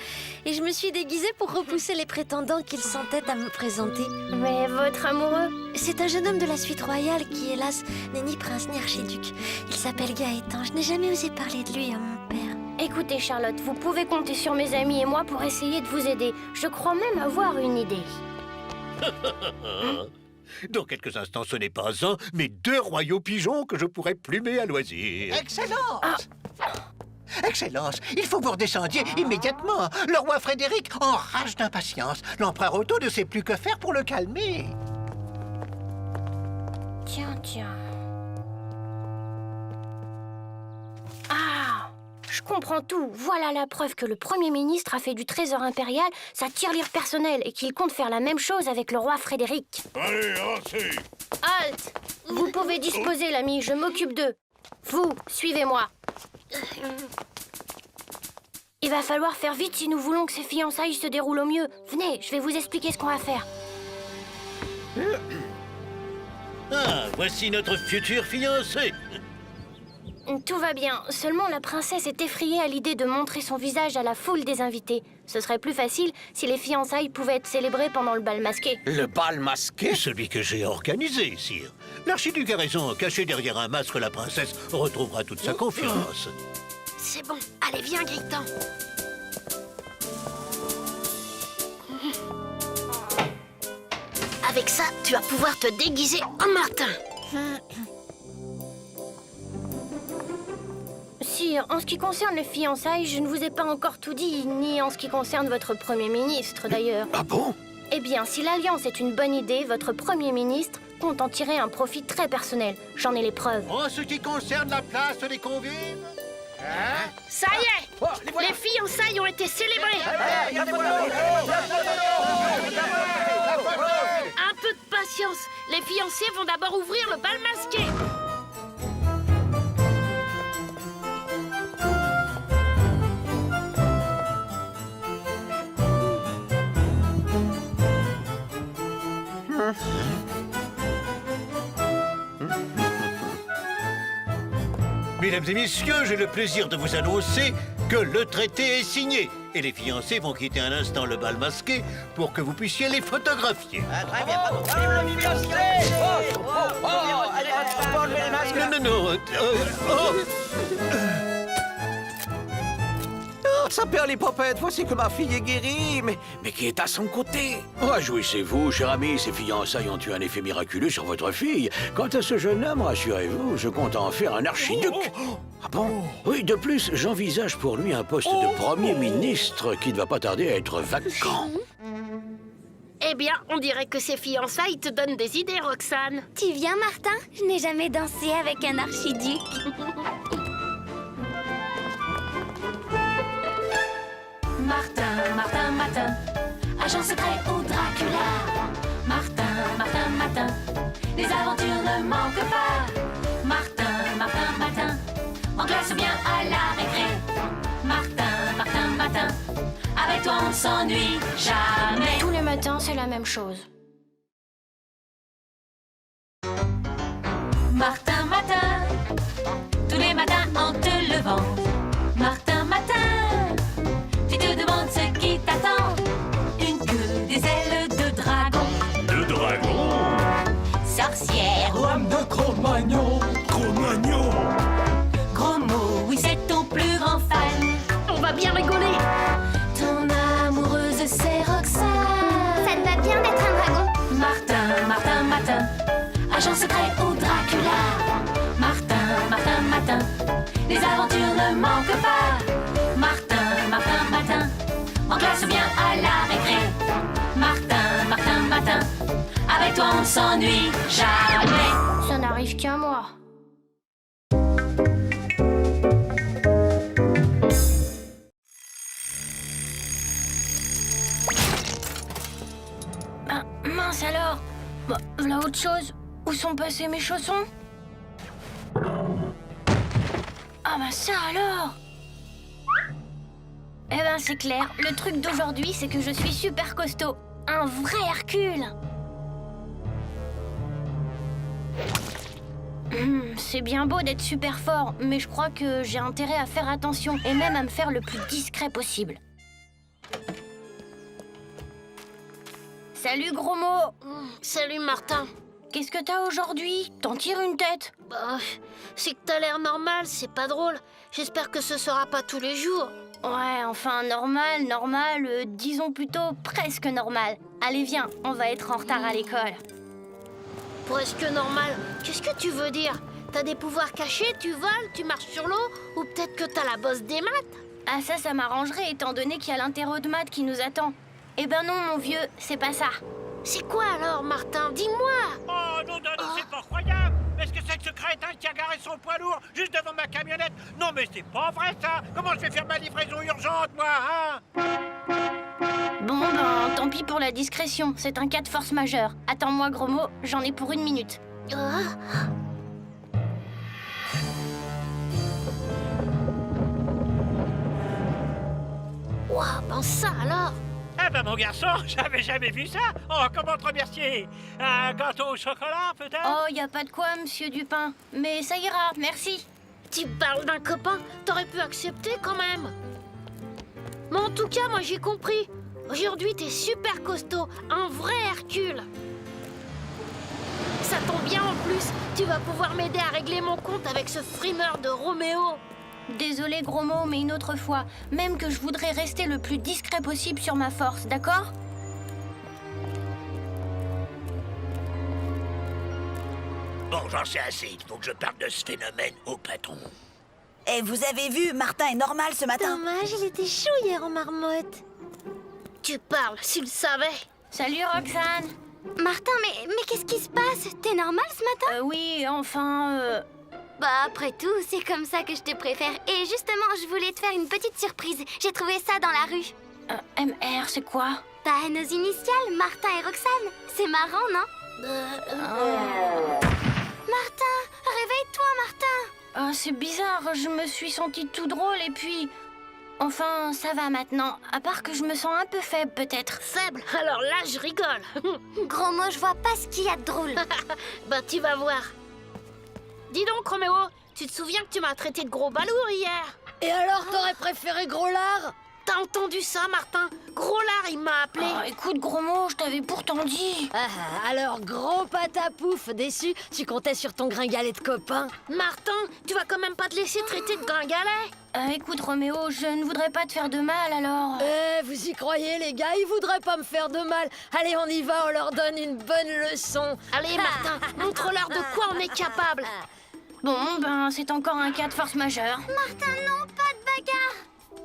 L: Et je me suis déguisée pour repousser les prétendants qu'il s'entête à me présenter.
E: Mais votre amoureux?
L: C'est un jeune homme de la suite royale qui, hélas, n'est ni prince ni archiduc. Il s'appelle Gaëtan. Je n'ai jamais osé parler de lui à mon père.
E: Écoutez, Charlotte, vous pouvez compter sur mes amis et moi pour essayer de vous aider. Je crois même avoir une idée.
G: Dans quelques instants, ce n'est pas un, mais deux royaux pigeons que je pourrais plumer à loisir.
I: Excellence! Excellence, il faut que vous redescendiez immédiatement. Le roi Frédéric enrage d'impatience. L'empereur Otto ne sait plus que faire pour le calmer.
E: Tiens. Ah! Je comprends tout. Voilà la preuve que le Premier ministre a fait du trésor impérial sa tirelire personnelle et qu'il compte faire la même chose avec le roi Frédéric.
B: Allez, assez.
E: Halte! Vous pouvez disposer, l'ami, je m'occupe d'eux. Vous, suivez-moi. Il va falloir faire vite si nous voulons que ces fiançailles se déroulent au mieux. Venez, je vais vous expliquer ce qu'on va faire.
G: Ah, voici notre futur fiancé.
E: Tout va bien, seulement la princesse est effrayée à l'idée de montrer son visage à la foule des invités. Ce serait plus facile si les fiançailles pouvaient être célébrées pendant le bal masqué.
J: Le bal masqué?
G: Celui que j'ai organisé, sire. L'archiduc a raison, caché derrière un masque, la princesse retrouvera toute sa confiance.
D: C'est bon, allez, viens, Gaëtan. Avec ça, tu vas pouvoir te déguiser en Martin.
E: Sire, en ce qui concerne les fiançailles, je ne vous ai pas encore tout dit, ni en ce qui concerne votre Premier ministre, d'ailleurs.
J: Ah bon?
E: Eh bien, si l'alliance est une bonne idée, votre Premier ministre compte en tirer un profit très personnel. J'en ai les preuves.
G: En ce qui concerne la place des convives...
D: Ça y est, les fiançailles ont été célébrées. Un peu de patience. Les fiancés vont d'abord ouvrir le bal masqué.
G: Mesdames et messieurs, j'ai le plaisir de vous annoncer que le traité est signé. Et les fiancés vont quitter un instant le bal masqué pour que vous puissiez les photographier.
I: Très bien, bravo. Allez, on peut enlever les masques.
G: Non.
J: Ça perd les popettes, voici que ma fille est guérie, mais qui est à son côté. Réjouissez-vous, cher ami, ces fiançailles ont eu un effet miraculeux sur votre fille. Quant à ce jeune homme, rassurez-vous, je compte en faire un archiduc. Ah bon? Oui, de plus, j'envisage pour lui un poste de Premier ministre qui ne va pas tarder à être vacant.
D: Eh bien, on dirait que ces fiançailles te donnent des idées, Roxane.
L: Tu viens, Martin? Je n'ai jamais dansé avec un archiduc.
A: Martin, agent secret ou Dracula. Martin, les aventures ne manquent pas. Martin, en classe ou bien à la récré. Avec toi, on ne s'ennuie jamais.
E: Tous les matins, c'est la même chose.
A: Martin, matin, tous les matins en te levant. Martin, matin, tu te demandes ce qui t'attend. Une queue, des ailes de dragon,
B: De dragon.
A: sorcière,
B: Lame de Cro-Magnon. Cro-Magnon.
A: gros mot, oui c'est ton plus grand fan.
D: On va bien rigoler.
A: Ton amoureuse c'est Roxane.
L: Ça te va bien d'être un dragon?
A: Martin, Martin, matin, agent secret ou Dracula. Martin, Martin, matin, les aventures ne manquent pas. Martin, Martin, matin, en classe ou bien à la récré. Martin, Martin, matin, avec toi on ne s'ennuie jamais.
E: Ça n'arrive qu'à moi. Ah, mince alors. Bah, voilà autre chose. Où sont passés mes chaussons? Ah bah ça alors. Eh ben c'est clair, le truc d'aujourd'hui c'est que je suis super costaud. Un vrai Hercule. C'est bien beau d'être super fort, mais je crois que j'ai intérêt à faire attention et même à me faire le plus discret possible. Salut gros mot.
D: Salut Martin.
E: Qu'est-ce que t'as aujourd'hui? T'en tires une tête?
D: Bah, c'est que t'as l'air normal, c'est pas drôle. J'espère que ce sera pas tous les jours.
E: Ouais, enfin normal, disons plutôt presque normal. Allez viens, on va être en retard à l'école.
D: Presque normal. Qu'est-ce que tu veux dire? T'as des pouvoirs cachés, tu voles, tu marches sur l'eau? Ou peut-être que t'as la bosse des maths?
E: Ah ça m'arrangerait étant donné qu'il y a l'interro de maths qui nous attend. Eh ben non mon vieux, c'est pas ça.
D: C'est quoi alors, Martin? Dis-moi!
C: Oh non, c'est pas croyable. Est-ce que c'est ce crétin qui a garé son poids lourd juste devant ma camionnette? Non mais c'est pas vrai ça. Comment je vais faire ma livraison urgente moi, hein?
E: Bon ben tant pis pour la discrétion, c'est un cas de force majeure. Attends-moi gros mot, j'en ai pour 1 minute.
D: Ouah, ben ça alors!
C: Eh ben mon garçon, j'avais jamais vu ça. Oh, comment te remercier? Un gâteau au chocolat peut-être?
E: Oh, y a pas de quoi, monsieur Dupin. Mais ça ira, merci.
D: Tu parles d'un copain, t'aurais pu accepter quand même. Mais en tout cas, moi j'ai compris. Aujourd'hui, t'es super costaud, un vrai Hercule. Ça tombe bien en plus, tu vas pouvoir m'aider à régler mon compte avec ce frimeur de Roméo.
E: Désolé gros mot, mais une autre fois. Même que je voudrais rester le plus discret possible sur ma force, d'accord?
G: Bon, j'en sais assez. Il faut que je parle de ce phénomène au patron.
M: Et vous avez vu, Martin est normal ce matin.
L: Dommage, il était chou hier en marmotte.
D: Tu parles, s'il le savait.
E: Salut Roxane.
L: Martin, mais qu'est-ce qui se passe? T'es normal ce matin?
E: Oui, enfin,
L: Bah après tout, c'est comme ça que je te préfère. Et justement, je voulais te faire une petite surprise. J'ai trouvé ça dans la rue.
E: MR, c'est quoi?
L: Bah, nos initiales, Martin et Roxane. C'est marrant, non? Martin, réveille-toi, Martin.
E: C'est bizarre, je me suis sentie tout drôle et puis... Enfin, ça va maintenant. À part que je me sens un peu faible, peut-être.
D: Faible? Alors là, je rigole.
L: Gros mot, je vois pas ce qu'il y a de drôle.
D: Bah, tu vas voir. Dis donc, Roméo, tu te souviens que tu m'as traité de gros balourd hier?
H: Et alors, t'aurais préféré Gros Lard?
D: T'as entendu ça, Martin? Gros lard, il m'a appelé.
E: Écoute, gros mot, je t'avais pourtant dit.
H: Alors, gros patapouf, déçu, tu comptais sur ton gringalet de copain?
D: Martin, tu vas quand même pas te laisser traiter de gringalet?
E: Écoute, Roméo, je ne voudrais pas te faire de mal, alors...
H: Vous y croyez, les gars? Ils voudraient pas me faire de mal. Allez, on y va, on leur donne une bonne leçon.
D: Allez, Martin, montre-leur de quoi on est capable.
E: Bon, ben, c'est encore un cas de force majeure.
L: Martin, non, pas de bagarre.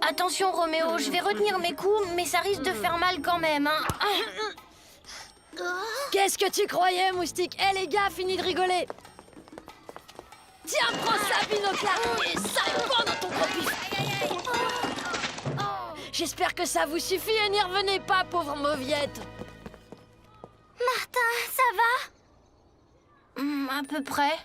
E: Attention, Roméo, je vais retenir mes coups, mais ça risque de faire mal quand même, hein.
H: Qu'est-ce que tu croyais, moustique? Les gars, fini de rigoler. Tiens, prends ça, binoclard. Et ça répond dans ton gros pif. J'espère que ça vous suffit et n'y revenez pas, pauvre mauviette.
L: Martin, ça va?
E: À peu près.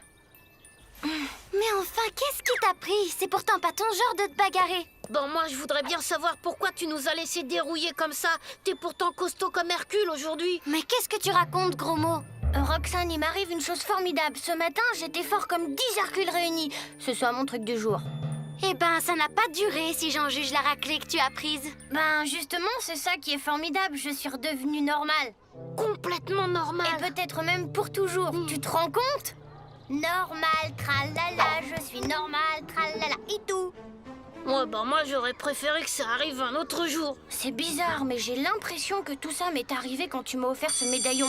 L: Mais enfin, qu'est-ce qui t'a pris? C'est pourtant pas ton genre de te bagarrer.
D: Bon, moi, je voudrais bien savoir pourquoi tu nous as laissé dérouiller comme ça. T'es pourtant costaud comme Hercule aujourd'hui.
L: Mais qu'est-ce que tu racontes, gros mot?
E: Roxane, il m'arrive une chose formidable. Ce matin, j'étais fort comme 10 Hercules réunis. Ce soit mon truc du jour.
L: Eh ben, ça n'a pas duré si j'en juge la raclée que tu as prise.
E: Ben, justement, c'est ça qui est formidable. Je suis redevenue normale.
D: Complètement normal.
E: Et peut-être même pour toujours. Tu te rends compte? Normal, tralala, je suis normale, tralala, et tout.
D: Ouais, bah moi, j'aurais préféré que ça arrive un autre jour.
E: C'est bizarre, mais j'ai l'impression que tout ça m'est arrivé quand tu m'as offert ce médaillon.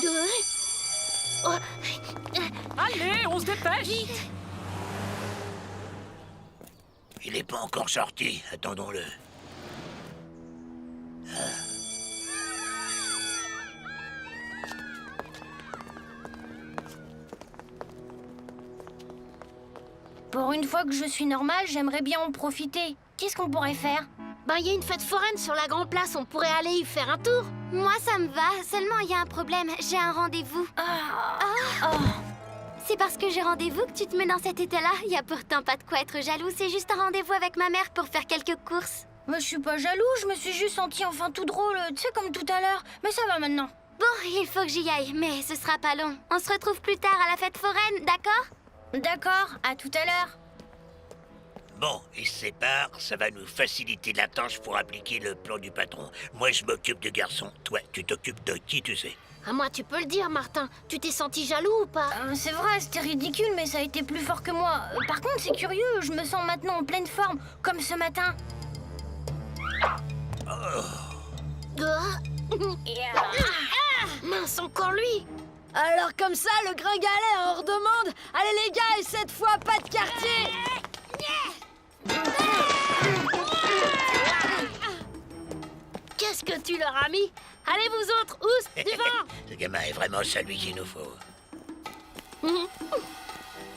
H: Allez, on se dépêche.
D: Vite.
G: Il n'est pas encore sorti, attendons-le.
E: Pour une fois que je suis normale, j'aimerais bien en profiter. Qu'est-ce qu'on pourrait faire?
D: Ben, il y a une fête foraine sur la Grand Place. On pourrait aller y faire un tour.
L: Moi, ça me va. Seulement, il y a un problème. J'ai un rendez-vous. C'est parce que j'ai rendez-vous que tu te mets dans cet état-là. Il y a pourtant pas de quoi être jaloux. C'est juste un rendez-vous avec ma mère pour faire quelques courses.
E: Mais je suis pas jaloux, je me suis juste sentie enfin tout drôle, tu sais, comme tout à l'heure. Mais ça va maintenant.
L: Bon, il faut que j'y aille, mais ce sera pas long. On se retrouve plus tard à la fête foraine, d'accord?
E: D'accord, à tout à l'heure.
G: Bon, ils se séparent, ça va nous faciliter la tâche pour appliquer le plan du patron. Moi, je m'occupe du garçon. Toi, tu t'occupes de qui, tu sais?
D: À moi, tu peux le dire, Martin. Tu t'es senti jaloux ou pas?
E: C'est vrai, c'était ridicule, mais ça a été plus fort que moi. Par contre, c'est curieux, je me sens maintenant en pleine forme, comme ce matin.
D: Mince, encore lui.
H: Alors comme ça, le gringalet est hors de monde. Allez les gars, et cette fois, pas de quartier.
D: Qu'est-ce que tu leur as mis? Allez vous autres, oust, du vent.
G: Ce gamin est vraiment celui qu'il nous faut.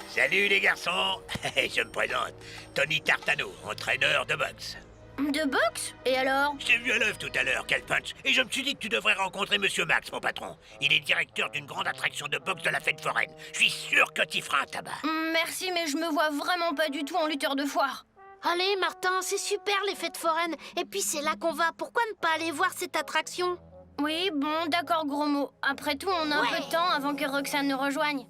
G: Salut les garçons. Je me présente. Tony Tartano, entraîneur de boxe.
E: De boxe? Et alors?
G: Je t'ai vu à l'œuvre tout à l'heure, quel punch. Et je me suis dit que tu devrais rencontrer Monsieur Max, mon patron. Il est directeur d'une grande attraction de boxe de la fête foraine. Je suis sûr que t'y feras un tabac.
E: Merci, mais je me vois vraiment pas du tout en lutteur de foire.
D: Allez, Martin, c'est super les fêtes foraines. Et puis c'est là qu'on va. Pourquoi ne pas aller voir cette attraction?
E: Oui, bon, d'accord, gros mot. Après tout, on a un peu de temps avant que Roxane nous rejoigne.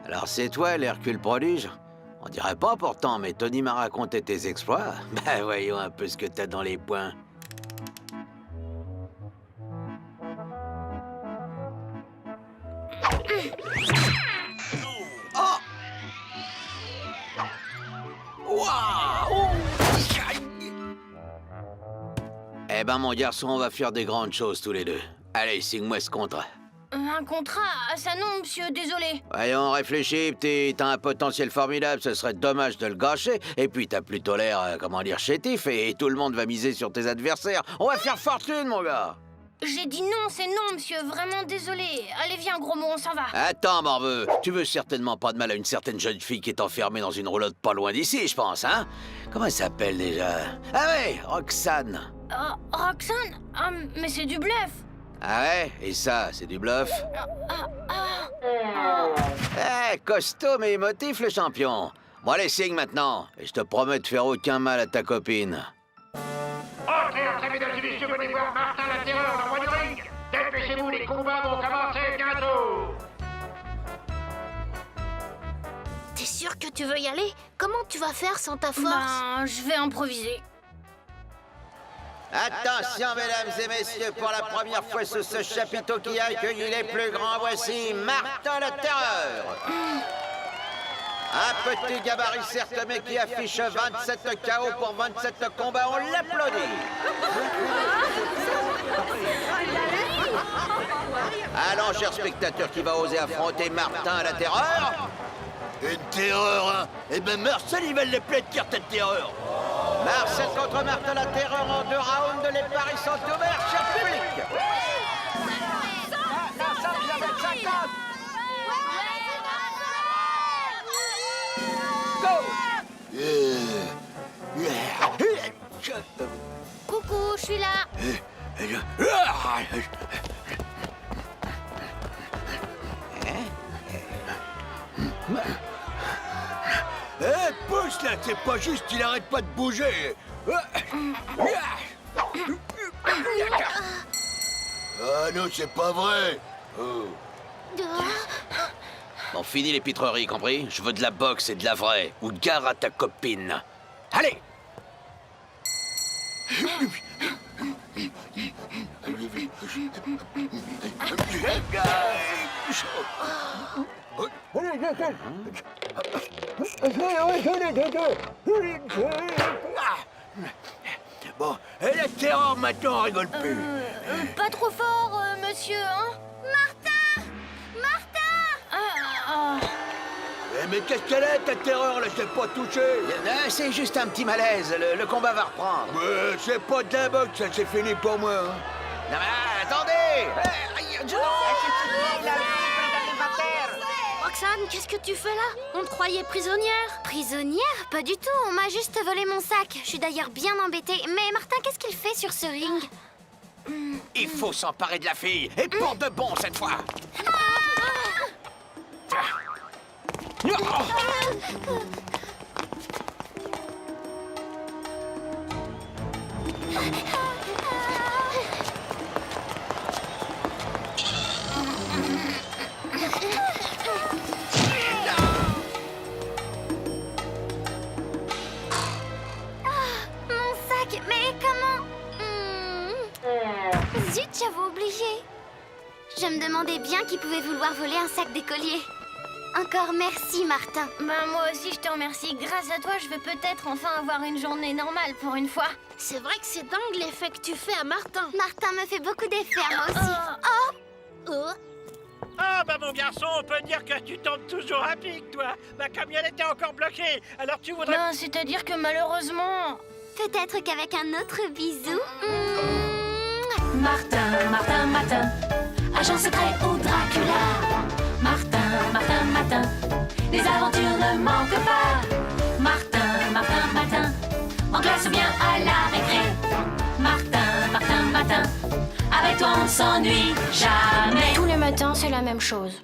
J: Alors c'est toi, l'Hercule prodige? On dirait pas pourtant, mais Tony m'a raconté tes exploits. Ben voyons un peu ce que t'as dans les poings. Oh! Waouh! Eh ben mon garçon, on va faire des grandes choses tous les deux. Allez, signe-moi ce contrat.
E: Un contrat? Ah ça non, monsieur, désolé.
J: Voyons, réfléchis, petit. T'as un potentiel formidable, ce serait dommage de le gâcher. Et puis t'as plutôt l'air, comment dire, chétif, et tout le monde va miser sur tes adversaires. On va faire fortune, mon gars.
E: J'ai dit non, c'est non, monsieur, vraiment désolé. Allez, viens, gros mot, on s'en va.
J: Attends, morveux, tu veux certainement pas de mal à une certaine jeune fille qui est enfermée dans une roulotte pas loin d'ici, je pense, hein? Comment elle s'appelle déjà? Ah ouais, Roxane.
E: Roxane? Ah, mais c'est du bluff.
J: Ah ouais? Et ça, c'est du bluff? Eh, costaud mais émotif, le champion. Bon, allez, signe maintenant. Et je te promets de faire aucun mal à ta copine.
I: Entrez, mesdames et messieurs, venez voir Martin la Terreur dans le roi du ring. Dépêchez-vous, les combats vont commencer bientôt.
D: T'es sûr que tu veux y aller? Comment tu vas faire sans ta force?
E: Ben, je vais improviser.
J: Attention, mesdames et messieurs, pour la première fois sous ce chapiteau qui a accueilli les plus grands, voici Martin la Terreur. Un petit gabarit certes, mais qui affiche 27 KO pour 27 combats, on l'applaudit. Allons, chers spectateurs, qui va oser affronter Martin la Terreur?
G: Une terreur, hein? Eh ben Marcel, il va l'appeler de carte de terreur.
J: Marcel contre Martin la Terreur en 2 rounds, les paris sont ouverts, cher public.
E: Coucou, je suis là.
B: Eh, pousse là, c'est pas juste, il arrête pas de bouger. Ah non, c'est pas vrai. Oh.
N: Bon, fini les pitreries, compris? Je veux de la boxe et de la vraie. Ou gare à ta copine. Allez!
B: Bon, et la terreur maintenant, on rigole plus.
E: Pas trop fort, monsieur, hein?
B: Eh, mais qu'est-ce qu'elle est, ta terreur, là, c'est pas touché.
I: C'est juste un petit malaise. Le combat va reprendre.
B: C'est pas de la boxe, ça, c'est fini pour moi. Hein.
I: Non, mais attendez!
D: Roxane, qu'est-ce que tu fais là? On te croyait prisonnière.
L: Prisonnière? Pas du tout, on m'a juste volé mon sac. Je suis d'ailleurs bien embêtée. Mais Martin, qu'est-ce qu'il fait sur ce ring?
I: Il faut s'emparer de la fille. Et pour de bon, cette fois.
L: Mon sac, mais comment? Zut, j'avais oublié. Je me demandais bien qui pouvait vouloir voler un sac d'écolier. Encore merci, Martin.
E: Bah moi aussi je te remercie. Grâce à toi, je vais peut-être enfin avoir une journée normale pour une fois.
D: C'est vrai que c'est dingue l'effet que tu fais à Martin.
L: Martin me fait beaucoup d'effets, moi aussi.
C: Ah, bah mon garçon, on peut dire que tu tombes toujours à pic, toi. Ma camionnette était encore bloquée, alors tu voudrais...
E: Non, c'est-à-dire que malheureusement...
L: Peut-être qu'avec un autre bisou.
A: Martin, Martin, Martin, agent secret ou Dracula. Martin, Martin, Martin, les aventures ne manquent pas. Martin, Martin, Martin, en classe ou bien à la récré. Martin, Martin, Martin, avec toi on ne s'ennuie jamais.
E: Tous les matins, c'est la même chose.